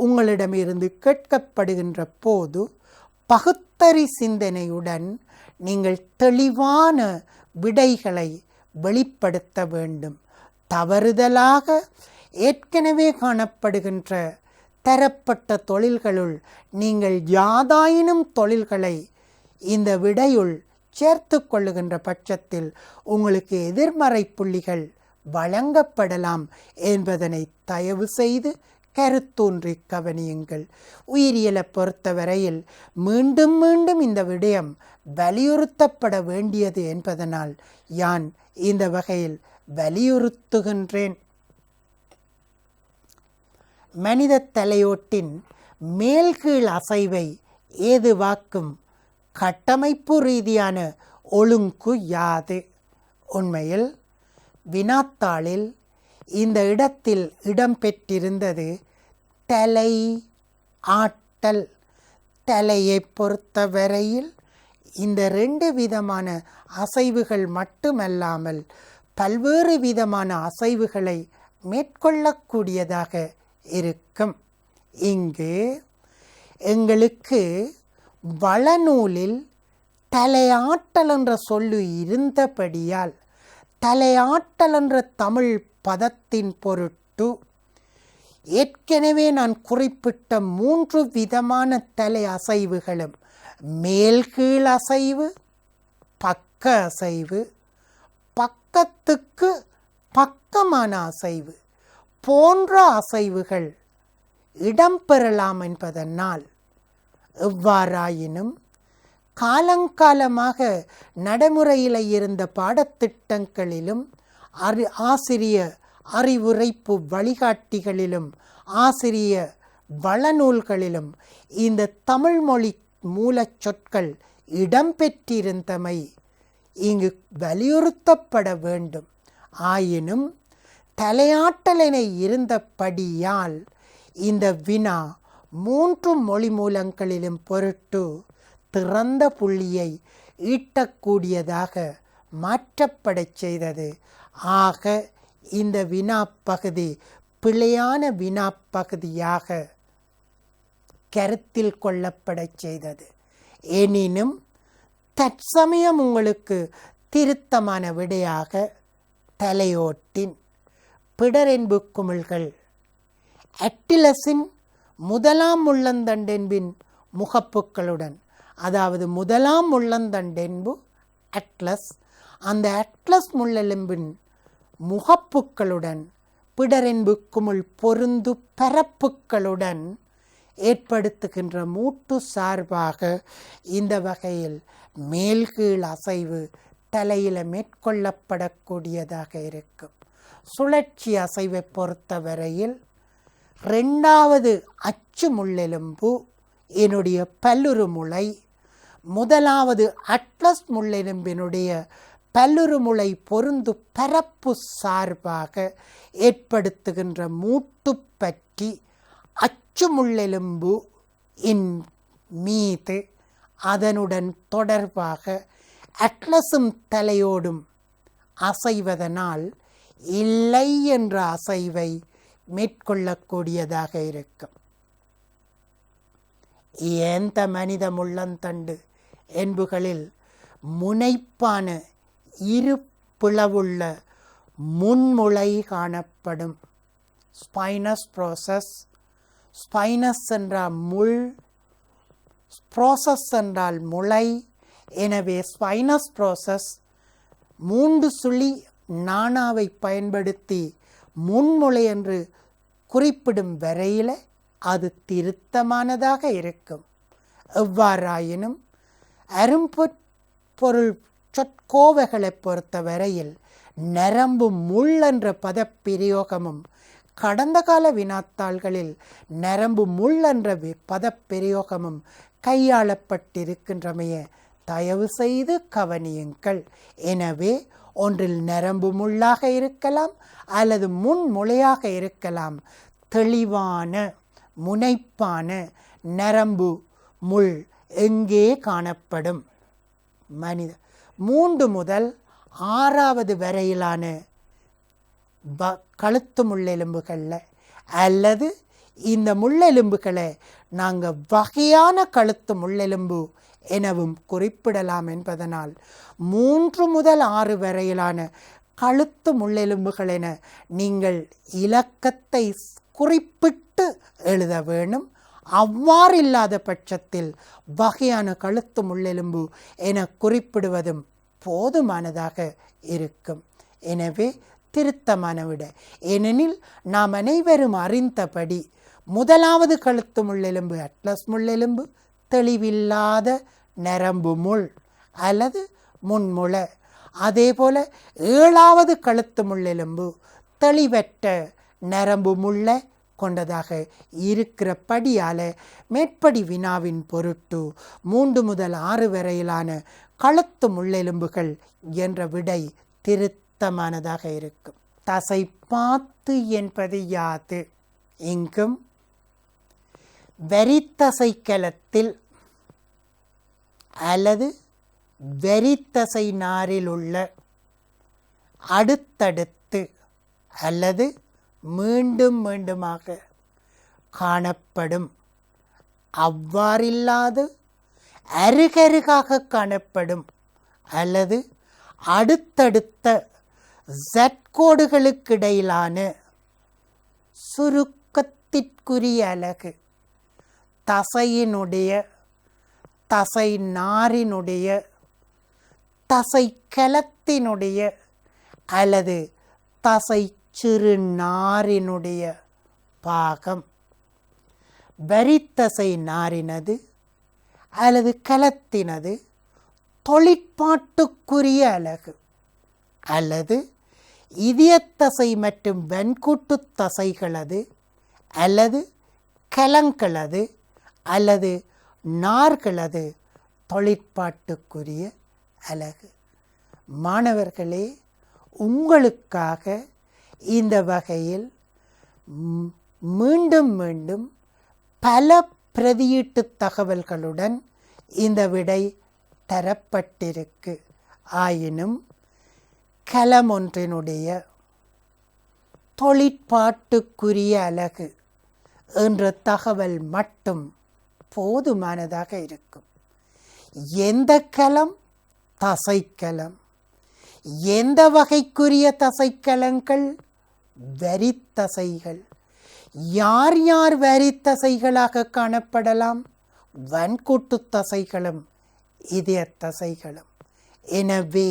உங்களிடமிருந்து கேட்கப்படுகின்ற போது பகுத்தறி சிந்தனையுடன் நீங்கள் தெளிவான விடைகளை வெளிப்படுத்த வேண்டும். தவறுதலாக ஏற்கனவே காணப்படுகின்ற தரப்பட்ட தொழில்களுள் நீங்கள் யாதாயினும் தொழில்களை இந்த விடையுள் சேர்த்து கொள்ளுகின்ற பட்சத்தில் உங்களுக்கு எதிர்மறை புள்ளிகள் வழங்கப்படலாம் என்பதனை தயவு செய்து கருத்தூன்றி கவனியுங்கள். உயிரியலை பொறுத்தவரையில் மீண்டும் மீண்டும் இந்த விடயம் வலியுறுத்தப்பட வேண்டியது என்பதனால் யான் இந்த வகையில் வலியுறுத்துகின்றேன். மனித தலையோட்டின் மேல்கீழ் அசைவை ஏதுவாக்கும் கட்டமைப்பு ரீதியான ஒழுங்கு யாது? உண்மையில் வினாத்தாளில் இந்த இடத்தில் இடம்பெற்றிருந்தது தலை ஆட்டல். தலையை பொறுத்தவரையில் இந்த 2 விதமான அசைவுகள் மட்டுமல்லாமல் பல்வேறு விதமான அசைவுகளை மேற்கொள்ளக்கூடியதாக இருக்கும். இங்கு எங்களுக்கு வளநூலில் தலையாட்டல் என்ற சொல்லு இருந்தபடியால் தலையாட்டல் என்ற தமிழ் பதத்தின் பொருட்டு ஏற்கனவே நான் குறிப்பிட்ட 3 விதமான தலை அசைவுகளும் மேல்கீழ் அசைவு, பக்க அசைவு, பக்கத்துக்கு பக்கமான அசைவு போன்ற அசைவுகள் இடம்பெறலாம் என்பதனால் எவ்வாறாயினும் காலங்காலமாக நடைமுறையில் இருந்த பாடத்திட்டங்களிலும் ஆசிரிய அறிவுரைப்பு வழிகாட்டிகளிலும் ஆசிரிய வளநூல்களிலும் இந்த தமிழ் மொழி மூலச் சொற்கள் இடம்பெற்றிருந்தமை இங்கு வலியுறுத்தப்பட வேண்டும். ஆயினும் தலையாட்டலென இருந்தபடியால் இந்த வினா 3 மொழி மூலங்களிலும் பொருட்டு திறந்த புள்ளியை ஈட்டக்கூடியதாக மாற்றப்படச் செய்தது. ஆக இந்த வினாப்பகுதி பிழையான வினாப்பகுதியாக கருத்தில் கொள்ளப்படச் செய்தது. எனினும் தற்சமயம் உங்களுக்கு திருத்தமான விடையாக தலையோட்டின் பிடரென்பு குமிழ்கள் அட்டிலஸின் முதலாம் முள்ளந்தண்டென்பின் முகப்புக்களுடன், அதாவது முதலாம் முள்ளந்தண்டென்பு அட்லஸ், அந்த அட்லஸ் முள்ளெலும்பின் முகப்புக்களுடன் பிடரென்பு குமிழ் பொருந்து பரப்புக்களுடன் ஏற்படுத்துகின்ற மூட்டு சார்பாக இந்த வகையில் மேல்கீழ் அசைவு தலையில் மேற்கொள்ளப்படக்கூடியதாக இருக்கும். சுழற்சி அசைவை பொறுத்தவரையில் 2வது அச்சு முள்ளெலும்பு என்னுடைய பல்லுறு முளை, 1வது அட்லஸ் முள்ளெலும்பினுடைய பல்லுறு முளை பொருந்து பரப்பு சார்பாக ஏற்படுத்துகின்ற மூட்டு பற்றி அச்சு முள்ளெலும்பு இன் மீது அதனுடன் தொடர்பாக அட்லஸும் தலையோடும் அசைவதனால் இல்லை என்ற அசைவை மேற்கொள்ளக்கூடியதாக இருக்கும். எந்த மனித முள்ளந்தண்டு என்புகளில் முனைப்பான இரு பிளவுள்ள முன்முளை காணப்படும். ஸ்பைனஸ் ப்ரோசஸ், ஸ்பைனஸ் என்றால் முள், ப்ரோசஸ் என்றால் முளை. எனவே ஸ்பைனஸ் ப்ரோசஸ் 3 நாணாவை பயன்படுத்தி முன்மொழி என்று குறிப்பிடும் வரையில் அது திருத்தமானதாக இருக்கும். எவ்வாறாயினும் அரும்பொருள் சொற்கோவைகளை பொறுத்த வரையில் நரம்பு முள் என்ற பதப்பிரயோகமும் கடந்த கால வினாத்தாள்களில் நரம்பு முள் என்ற பதப்பிரயோகமும் கையாளப்பட்டிருக்கின்றமையை தயவு செய்து கவனியுங்கள். எனவே ஒன்றில் நரம்பு முள்ளாக இருக்கலாம் அல்லது முன்மொழியாக இருக்கலாம். தெளிவான முனைப்பான நரம்பு முள் எங்கே காணப்படும்? மனித 3 முதல் 6வது வரையிலான கழுத்து முள்ளெலும்புகளில் அல்லது இந்த முள்ளெலும்புகளை நாங்கள் வகையான கழுத்து முள்ளெலும்பு எனவும் குறிப்பிடலாம் என்பதனால் 3 முதல் 6 வரையிலான கழுத்து முள்ளெலும்புகள் என நீங்கள் இலக்கத்தை குறிப்பிட்டு எழுத வேணும். அவ்வாறு இல்லாத பட்சத்தில் வகையான கழுத்து முள்ளெலும்பு என குறிப்பிடுவதும் போதுமானதாக இருக்கும். எனவே திருத்தமான விட, ஏனெனில் நாம் அனைவரும் அறிந்தபடி முதலாவது கழுத்து முள்ளெலும்பு அட்லஸ் முள்ளெலும்பு தெளிவில்லாத நரம்பு முள் அல்லது முன்முளை. அதே போல 7வது கழுத்து முள்ளெலும்பு தெளிவற்ற நரம்பு முள்ளை கொண்டதாக இருக்கிறபடியால் மேற்படி வினாவின் பொருட்டு 3 முதல் 6 வரையிலான கழுத்து முள்ளெலும்புகள் என்ற விடை திருத்தமானதாக இருக்கும். தசைப்பாத்து என்பது யாது? இங்கும் வரித்தசைக்கலத்தில் அல்லது வரித்தசை நாரில் உள்ள அடுத்தடுத்து அல்லது மீண்டும் மீண்டுமாக காணப்படும், அவ்வாறில்லாது அருகருகாக காணப்படும் அல்லது அடுத்தடுத்த ஜட்கோடுகளுக்கிடையிலான சுருக்கத்திற்குரிய அலகு தசையினுடைய, தசை நாரினுடைய, தசை கலத்தினுடைய அல்லது தசை சிறு நாரினுடைய பாகம். வரித்தசை நாரினது அல்லது கலத்தினது தொழிற்பாட்டுக்குரிய அலகு அல்லது இதயத்தசை மற்றும் வெண்கூட்டு தசைகளது அல்லது கலங்களது அல்லது நார்களது தொழிற்பாட்டுக்குரிய அலகு. மாணவர்களே, உங்களுக்காக இந்த வகையில் மீண்டும் மீண்டும் பல பிரதியீட்டு தகவல்களுடன் இந்த விடை தரப்பட்டிருக்கு. ஆயினும் கலம் ஒன்றினுடைய தொழிற்பாட்டுக்குரிய அலகு என்ற தகவல் மட்டும் போதுமானதாக இருக்கும். எந்த கலம்? தசைக்கலம். எந்த வகைக்குரிய தசைக்கலங்கள்? வரித்தசைகள். யார் யார் வரித்தசைகளாக காணப்படலாம்? வன்கூட்டு தசைகளும் இதய தசைகளும். எனவே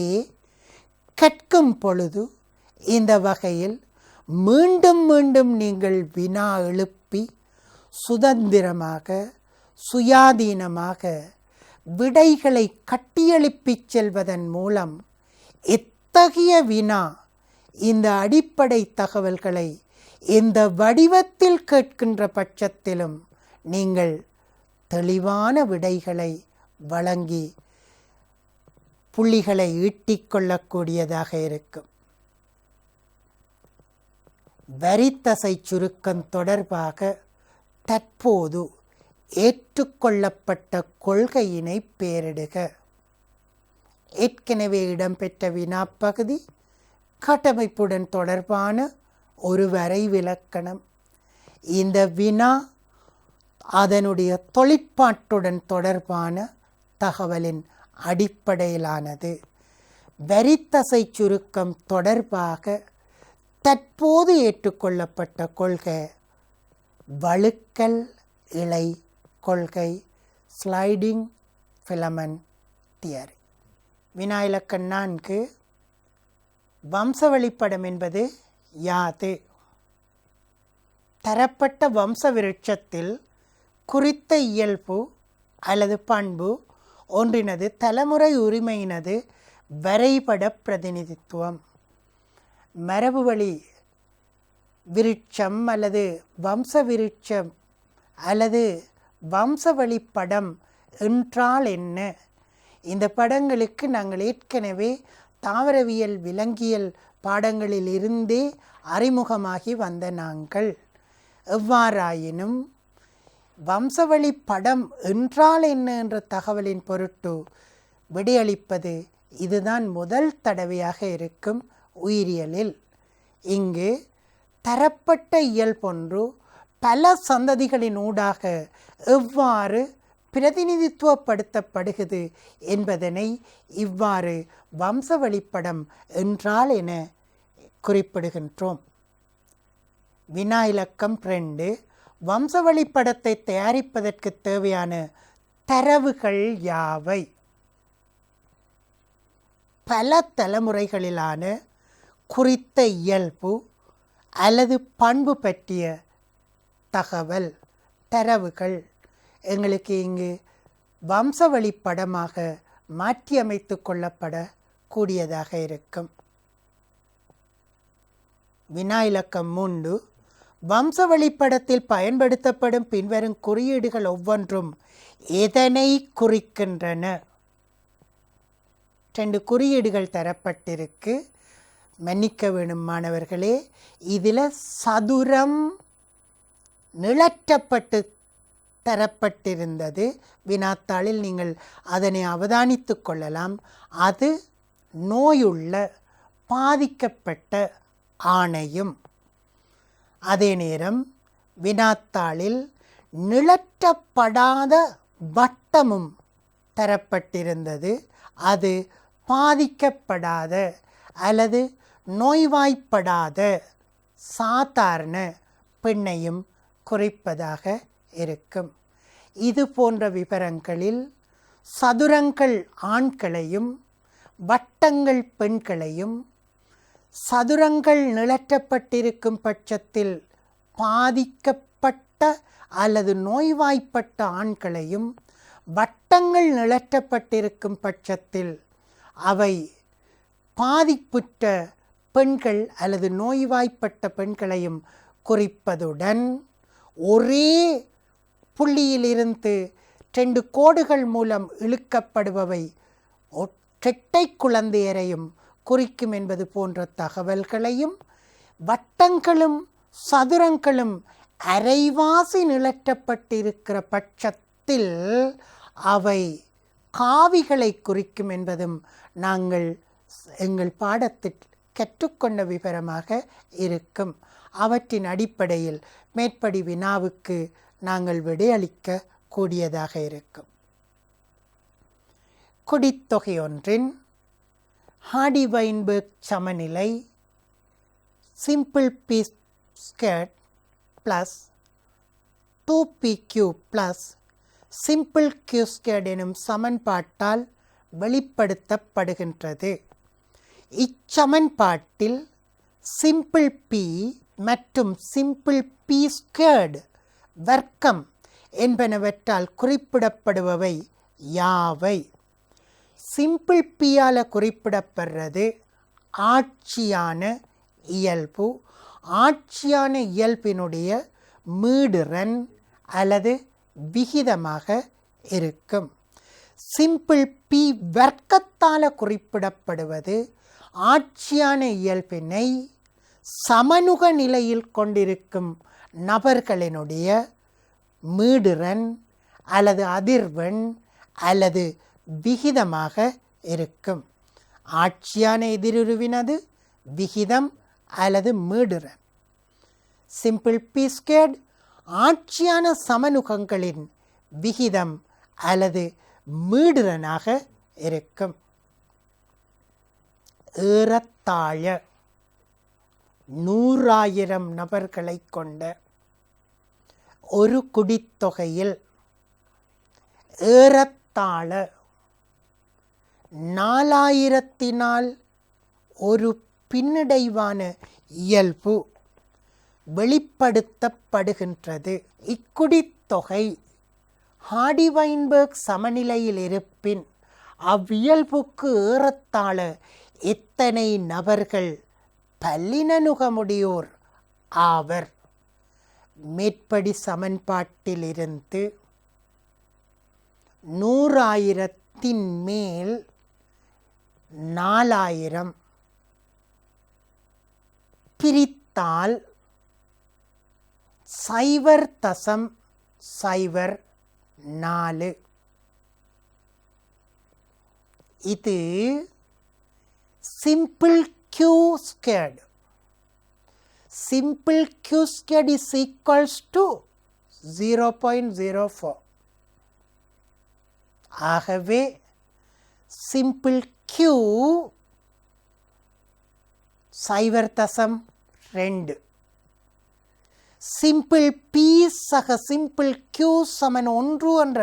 கற்கும் பொழுது இந்த வகையில் மீண்டும் மீண்டும் நீங்கள் வினா எழுப்பி சுதந்திரமாக சுயாதீனமாக விடைகளை கட்டியெழுப்பிச் செல்வதன் மூலம் இத்தகைய வினா இந்த அடிப்படை தகவல்களை இந்த வடிவத்தில் கேட்கின்ற பட்சத்திலும் நீங்கள் தெளிவான விடைகளை வழங்கி புள்ளிகளை ஈட்டிக்கொள்ளக்கூடியதாக இருக்கும். வரித்தசை சுருக்கம் தொடர்பாக தற்போது ஏற்றுக்கொள்ளப்பட்ட கொள்கையினை பெயரிடுக. ஏற்கனவே இடம்பெற்ற வினாப்பகுதி கட்டமைப்புடன் தொடர்பான ஒரு வரைவிலக்கணம். இந்த வினா அதனுடைய தொழிற்பாட்டுடன் தொடர்பான தகவலின் அடிப்படையிலானது. வரித்தசை சுருக்கம் தொடர்பாக தற்போது ஏற்றுக்கொள்ளப்பட்ட கொள்கை வழுக்கல் இழை கொள்கை, ஸ்லைடிங் ஃபிலமெண்ட் தியரி. வினா இலக்கம் 4. வம்சவழிப்படம் என்பது யாது? தரப்பட்ட வம்ச விருட்சத்தில் குறித்த இயல்பு அல்லது பண்பு ஒன்றினது தலைமுறை உரிமையினது வரைபட பிரதிநிதித்துவம். மரபு வழி விருட்சம் அல்லது வம்ச விருட்சம் அல்லது வம்சவழி படம் என்றால் என்ன? இந்த படங்களுக்கு நாங்கள் ஏற்கனவே தாவரவியல் விலங்கியல் பாடங்களில் இருந்தே அறிமுகமாகி வந்த நாங்கள். எவ்வாறாயினும் வம்சவழி படம் என்றால் என்ன என்ற தகவலின் பொருட்டு விடையளிப்பது இதுதான் முதல் தடவையாக இருக்கும் உயிரியலில். இங்கு தரப்பட்ட இயல்பொன்று பல சந்ததிகளின் ஊடாக எவ்வாறு பிரதிநிதித்துவப்படுத்தப்படுகிறது என்பதனை இவ்வாறு வம்சவழிப்படம் என்றால் என குறிப்பிடுகின்றோம். வினா இலக்கம் 2. வம்சவழிப்படத்தை தயாரிப்பதற்கு தேவையான தரவுகள் யாவை? பல தலைமுறைகளிலான குறித்த இயல்பு அல்லது பண்பு பற்றிய தகவல் தரவுகள் எங்களுக்கு இங்கு வம்சவழிப்படமாக மாற்றியமைத்து கொள்ளப்படக்கூடியதாக இருக்கும். வினா இலக்கம் 3. வம்சவழிப்படத்தில் பயன்படுத்தப்படும் பின்வரும் குறியீடுகள் ஒவ்வொன்றும் எதனை குறிக்கின்றன? 2 குறியீடுகள் தரப்பட்டிருக்கு. மன்னிக்க வேணும் மாணவர்களே, இதில் சதுரம் நிழற்றப்பட்டு தரப்பட்டிருந்தது. வினாத்தாளில் நீங்கள் அதனை அவதானித்து கொள்ளலாம். அது நோயுள்ள பாதிக்கப்பட்ட ஆணையும். அதே நேரம் வினாத்தாளில் நிழற்றப்படாத வட்டமும் தரப்பட்டிருந்தது. அது பாதிக்கப்படாத அல்லது நோய்வாய்ப்படாத சாதாரண பெண்ணையும் குறிப்பதாக இருக்கும். இது போன்ற விவரங்களில் சதுரங்கள் ஆண்களையும் வட்டங்கள் பெண்களையும், சதுரங்கள் நிழற்றப்பட்டிருக்கும் பட்சத்தில் பாதிக்கப்பட்ட அல்லது நோய்வாய்ப்பட்ட ஆண்களையும், வட்டங்கள் நிழற்றப்பட்டிருக்கும் பட்சத்தில் அவை பாதிப்புற்ற பெண்கள் அல்லது நோய்வாய்ப்பட்ட பெண்களையும் குறிப்பதுடன் ஒரே புள்ளியிலிருந்து 2 கோடுகள் மூலம் இழுக்கப்படுபவை ஒற்றை குழந்தையரையும் குறிக்கும் என்பது போன்ற தகவல்களையும், வட்டங்களும் சதுரங்களும் அரைவாசி நிழற்றப்பட்டிருக்கிற பட்சத்தில் அவை காவிகளை குறிக்கும் என்பதும் நாங்கள் எங்கள் பாடத்தில் கற்றுக்கொண்ட விவரமாக இருக்கும். அவற்றின் அடிப்படையில் மேற்படி வினாவுக்கு நாங்கள் விடையளிக்க கூடியதாக இருக்கும். குடித்தொகை ஒன்றின் ஹார்டி-வைன்பர்க் சமநிலை simple p square plus 2pq plus simple q square எனும் சமன்பாட்டால் வெளிப்படுத்தப்படுகின்றது. இச்சமன்பாட்டில் சிம்பிள் p மற்றும் சிம்பிள் p ஸ்கொயர்டு வர்க்கம் என்பனவற்றால் குறிப்பிடப்படுபவை யாவை? சிம்பிள் p-ஆல் குறிப்பிடப்படுறது ஆட்சியான இயல்பு. ஆட்சியான இயல்பினுடைய மீடுரன் அல்லது விகிதமாக இருக்கும். சிம்பிள் p வர்க்கத்தால் குறிப்பிடப்படுவது ஆட்சியான இயல்பினை சமனுக நிலையில் கொண்டிருக்கும் நபர்களினுடைய மீடுரன் அல்லது அதிர்வெண் அல்லது விகிதமாக இருக்கும். ஆட்சியான எதிருருவினது விகிதம் அல்லது மீடுரன். சிம்பிள் p ஸ்கொயர்டு ஆட்சியான சமனுகங்களின் விகிதம் அல்லது மீடுரனாக இருக்கும். ஏறத்தாழ 100,000 நபர்களை கொண்ட ஒரு குடித்தொகையில் ஏறத்தாழ 4,000-னால் ஒரு பின்னடைவான இயல்பு வெளிப்படுத்தப்படுகின்றது. இக்குடித்தொகை ஹார்டி-வைன்பர்க் சமநிலையில் இருப்பின் அவ்வியல்புக்கு ஏறத்தாழ எத்தனை நபர்கள் பல்லினனுகமுடையோர் ஆவர்? மேற்படி சமன்பாட்டிலிருந்து 100,000 மேல் 4000 பிரித்தால் 0.04. இது simple q squared. Simple q squared is equals to 0.04. ஆகவே simple q 0.2, simple p சக simple q சமன் 1 என்ற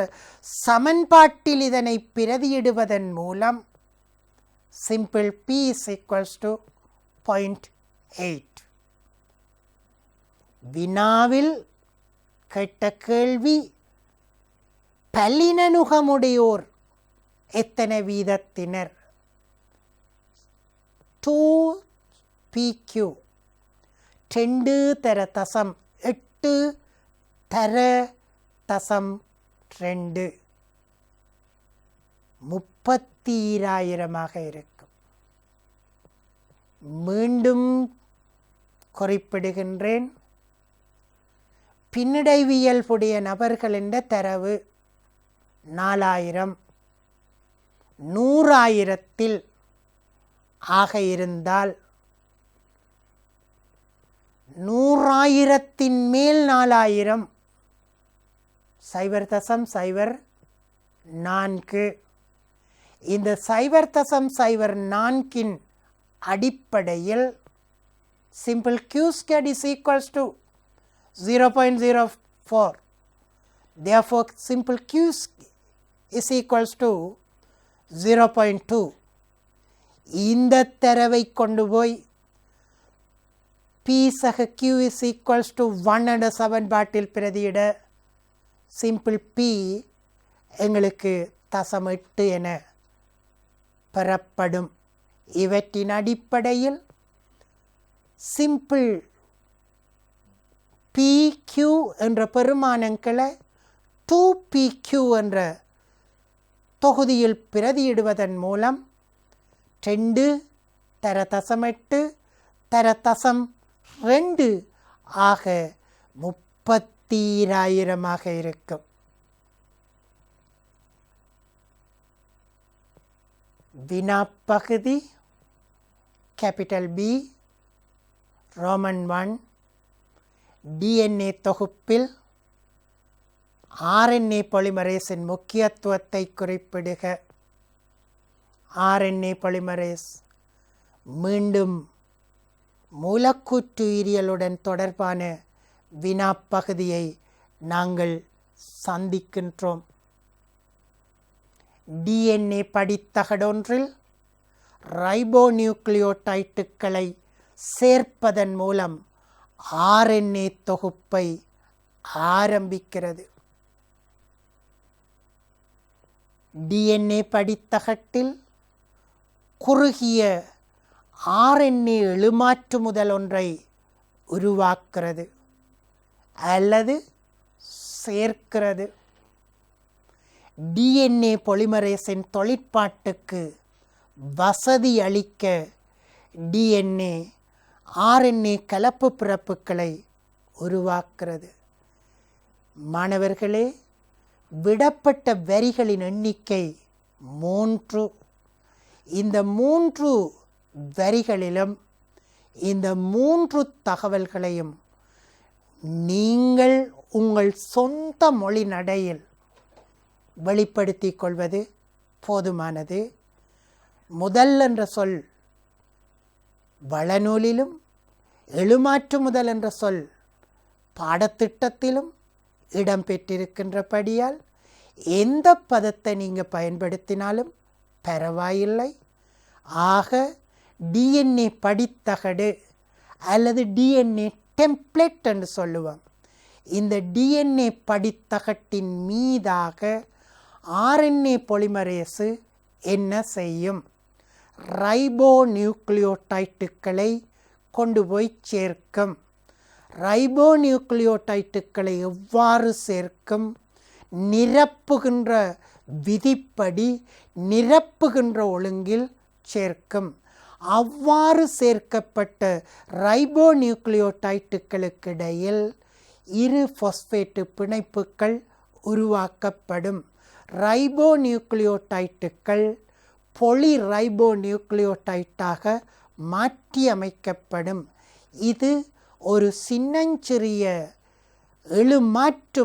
சமன்பாட்டில் இதனை பிரதியிடுவதன் மூலம் simple p is equals to 0.8. வினாவில் கேட்ட கேள்வி பல்லினனுகமுடையோர் எத்தனை வீதத்தினர்? 2pq 2.8 தர.2 32,000 இருக்கும். மீண்டும் குறிப்பிடுகின்றேன், பின்னடைவியல்புடைய நபர்கள் என்ற தரவு 4000 100,000 ஆக இருந்தால் 100,000 மேல் 4000 0.04. இந்த 0.04 அடிப்படையில் simple q squared is equals to 0.04. Therefore, simple q is equals to 0.2. இந்த தரவை கொண்டு போய் p சக q is equals to 1 என்ற சமன்பாட்டில் பிரதியிட simple p எங்களுக்கு 0.8 என பெறப்படும். இவற்றின் அடிப்படையில் simple pq என்ற பெருமானங்களை 2pq என்ற தொகுதியில் பிரதியிடுவதன் மூலம் 2 தர.8 தர.2 ஆக 30,000 இருக்கும். வினாப்பகுதி கேபிட்டல் B ரோமன் 1 DNA தொகுப்பில் RNA பாலிமரேஸின் முக்கியத்துவத்தை குறிப்பிடுக. RNA பாலிமரேஸ் மீண்டும் மூலக்கூற்று உயிரியலுடன் தொடர்பான வினாப்பகுதியை நாங்கள் சந்திக்கின்றோம். DNA படித்தகடொன்றில் ரைபோநியூக்ளியோடைட்டுகளை சேர்ப்பதன் மூலம் RNA தொகுப்பை ஆரம்பிக்கிறது. DNA படித்தகட்டில் குறுகிய RNA எழுமாற்று முதல் ஒன்றை உருவாக்குறது அல்லது சேர்க்கிறது. DNA பாலிமரேஸின் தொழிற்பாட்டுக்கு வசதி அளிக்க DNA RNA கலப்பு பிறப்புகளை உருவாக்குறது. மாணவர்களே, விடப்பட்ட வரிகளின் எண்ணிக்கை 3. இந்த 3 வரிகளிலும் இந்த 3 தகவல்களையும் நீங்கள் உங்கள் சொந்த மொழி நடையில் வெளிப்படுத்திக் கொள்வது போதுமானது. முதல் என்ற சொல் வளநூலிலும், எழுமாற்று முதல் என்ற சொல் பாடத்திட்டத்திலும் இடம்பெற்றிருக்கின்றபடியால் எந்த பதத்தை நீங்கள் பயன்படுத்தினாலும் பரவாயில்லை. ஆக டிஎன்ஏ படித்தகடு அல்லது டிஎன்ஏ டெம்ப்ளேட் என்று சொல்லுவோம். இந்த டிஎன்ஏ படித்தகட்டின் மீதாக ஆர்என்ஏ பாலிமரேஸ் என்ன செய்யும்? ரைபோ நியூக்ளியோடைட்டுகளை கொண்டு போய் சேர்க்கும். ரைபோ நியூக்ளியோடைட்டுகளை எவ்வாறு சேர்க்கும்? நிரப்புகின்ற விதிப்படி நிரப்புகின்ற ஒழுங்கில் சேர்க்கும். அவ்வாறு சேர்க்கப்பட்ட ரைபோ நியூக்ளியோடைட்டுகளுக்கு இடையில் 2 பாஸ்பேட்டு பிணைப்புகள் உருவாக்கப்படும். ரைபோ நியூக்ளியோடைட்டுகள் பொலி ரைபோ நியூக்ளியோடைட்டாக மாற்றியமைக்கப்படும். இது ஒரு சின்னஞ்சிறிய எழுமாற்று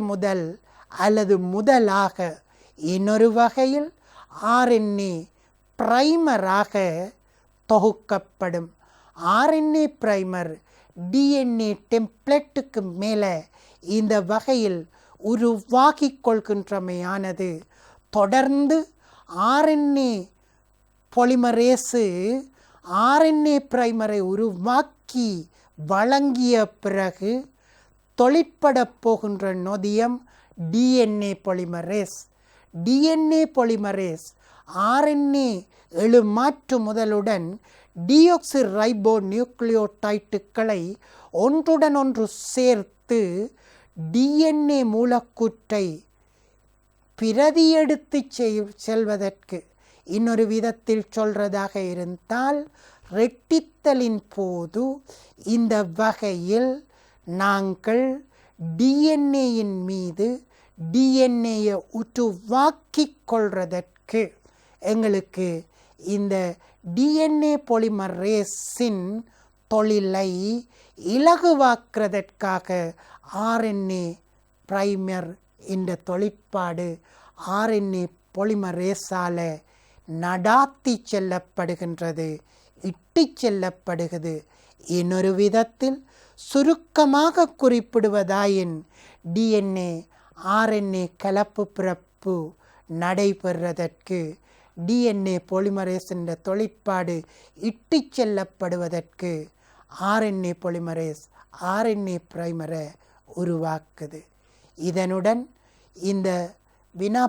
அல்லது முதலாக இன்னொரு வகையில் ஆர்என்ஏ பிரைமராக தொகுக்கப்படும். ஆர்என்ஏ பிரைமர் டிஎன்ஏ டெம்ப்ளேட்டுக்கு மேலே இந்த வகையில் உருவாக்கிக் கொள்கின்றமையானது தொடர்ந்து ஆர்என்ஏ பாலிமரேஸு ஆர்என்ஏ பிரைமரை உருவாக்கி வழங்கிய பிறகு தொழிற்படப் போகின்ற நொதியம் DNA polymerase. DNA polymerase RNA எழுமாற்று முதலுடன் டியோக்சி ரைபோ நியூக்ளியோடைட்டுகளை ஒன்றுடன் ஒன்று சேர்த்து டிஎன்ஏ மூலக்கூற்றை பிரதியெடுத்து செல்வதற்கு, இன்னொரு விதத்தில் சொல்றதாக இருந்தால், ரெட்டித்தலின் போது இந்த வகையில் நாங்கள் டிஎன்ஏயின் மீது டிஎன்ஏயை உருவாக்கிக் கொள்றதற்கு எங்களுக்கு இந்த டிஎன்ஏ பாலிமரேஸின் தொழிலை இலகுவாக்குறதற்காக ஆர்என்ஏ பிரைமர் இந்த தொழிற்பாடு ஆர்என்ஏ பாலிமரேஸால நடாத்தி செல்லப்படுகின்றது, இட்டு செல்லப்படுகிறது. இன்னொரு விதத்தில் சுருக்கமாக குறிப்பிடுவதாயின் டிஎன்ஏ ஆர்என்ஏ கலப்பு பிறப்பு நடைபெறுவதற்கு, டிஎன்ஏ பாலிமரேஸ் என்ற தொழிற்பாடு இட்டு செல்லப்படுவதற்கு ஆர்என்ஏ பாலிமரேஸ் ஆர்என்ஏ பிரைமரை உருவாக்குது. இதனுடன் இந்த வினா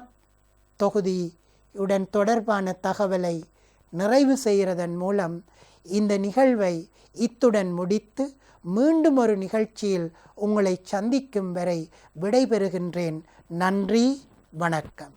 தொகுதியுடன் தொடர்பான தகவலை நிறைவு செய்கிறதன் மூலம் இந்த நிகழ்வை இத்துடன் முடித்து மீண்டும் ஒரு நிகழ்ச்சியில் உங்களை சந்திக்கும் வரை விடைபெறுகின்றேன். நன்றி, வணக்கம்.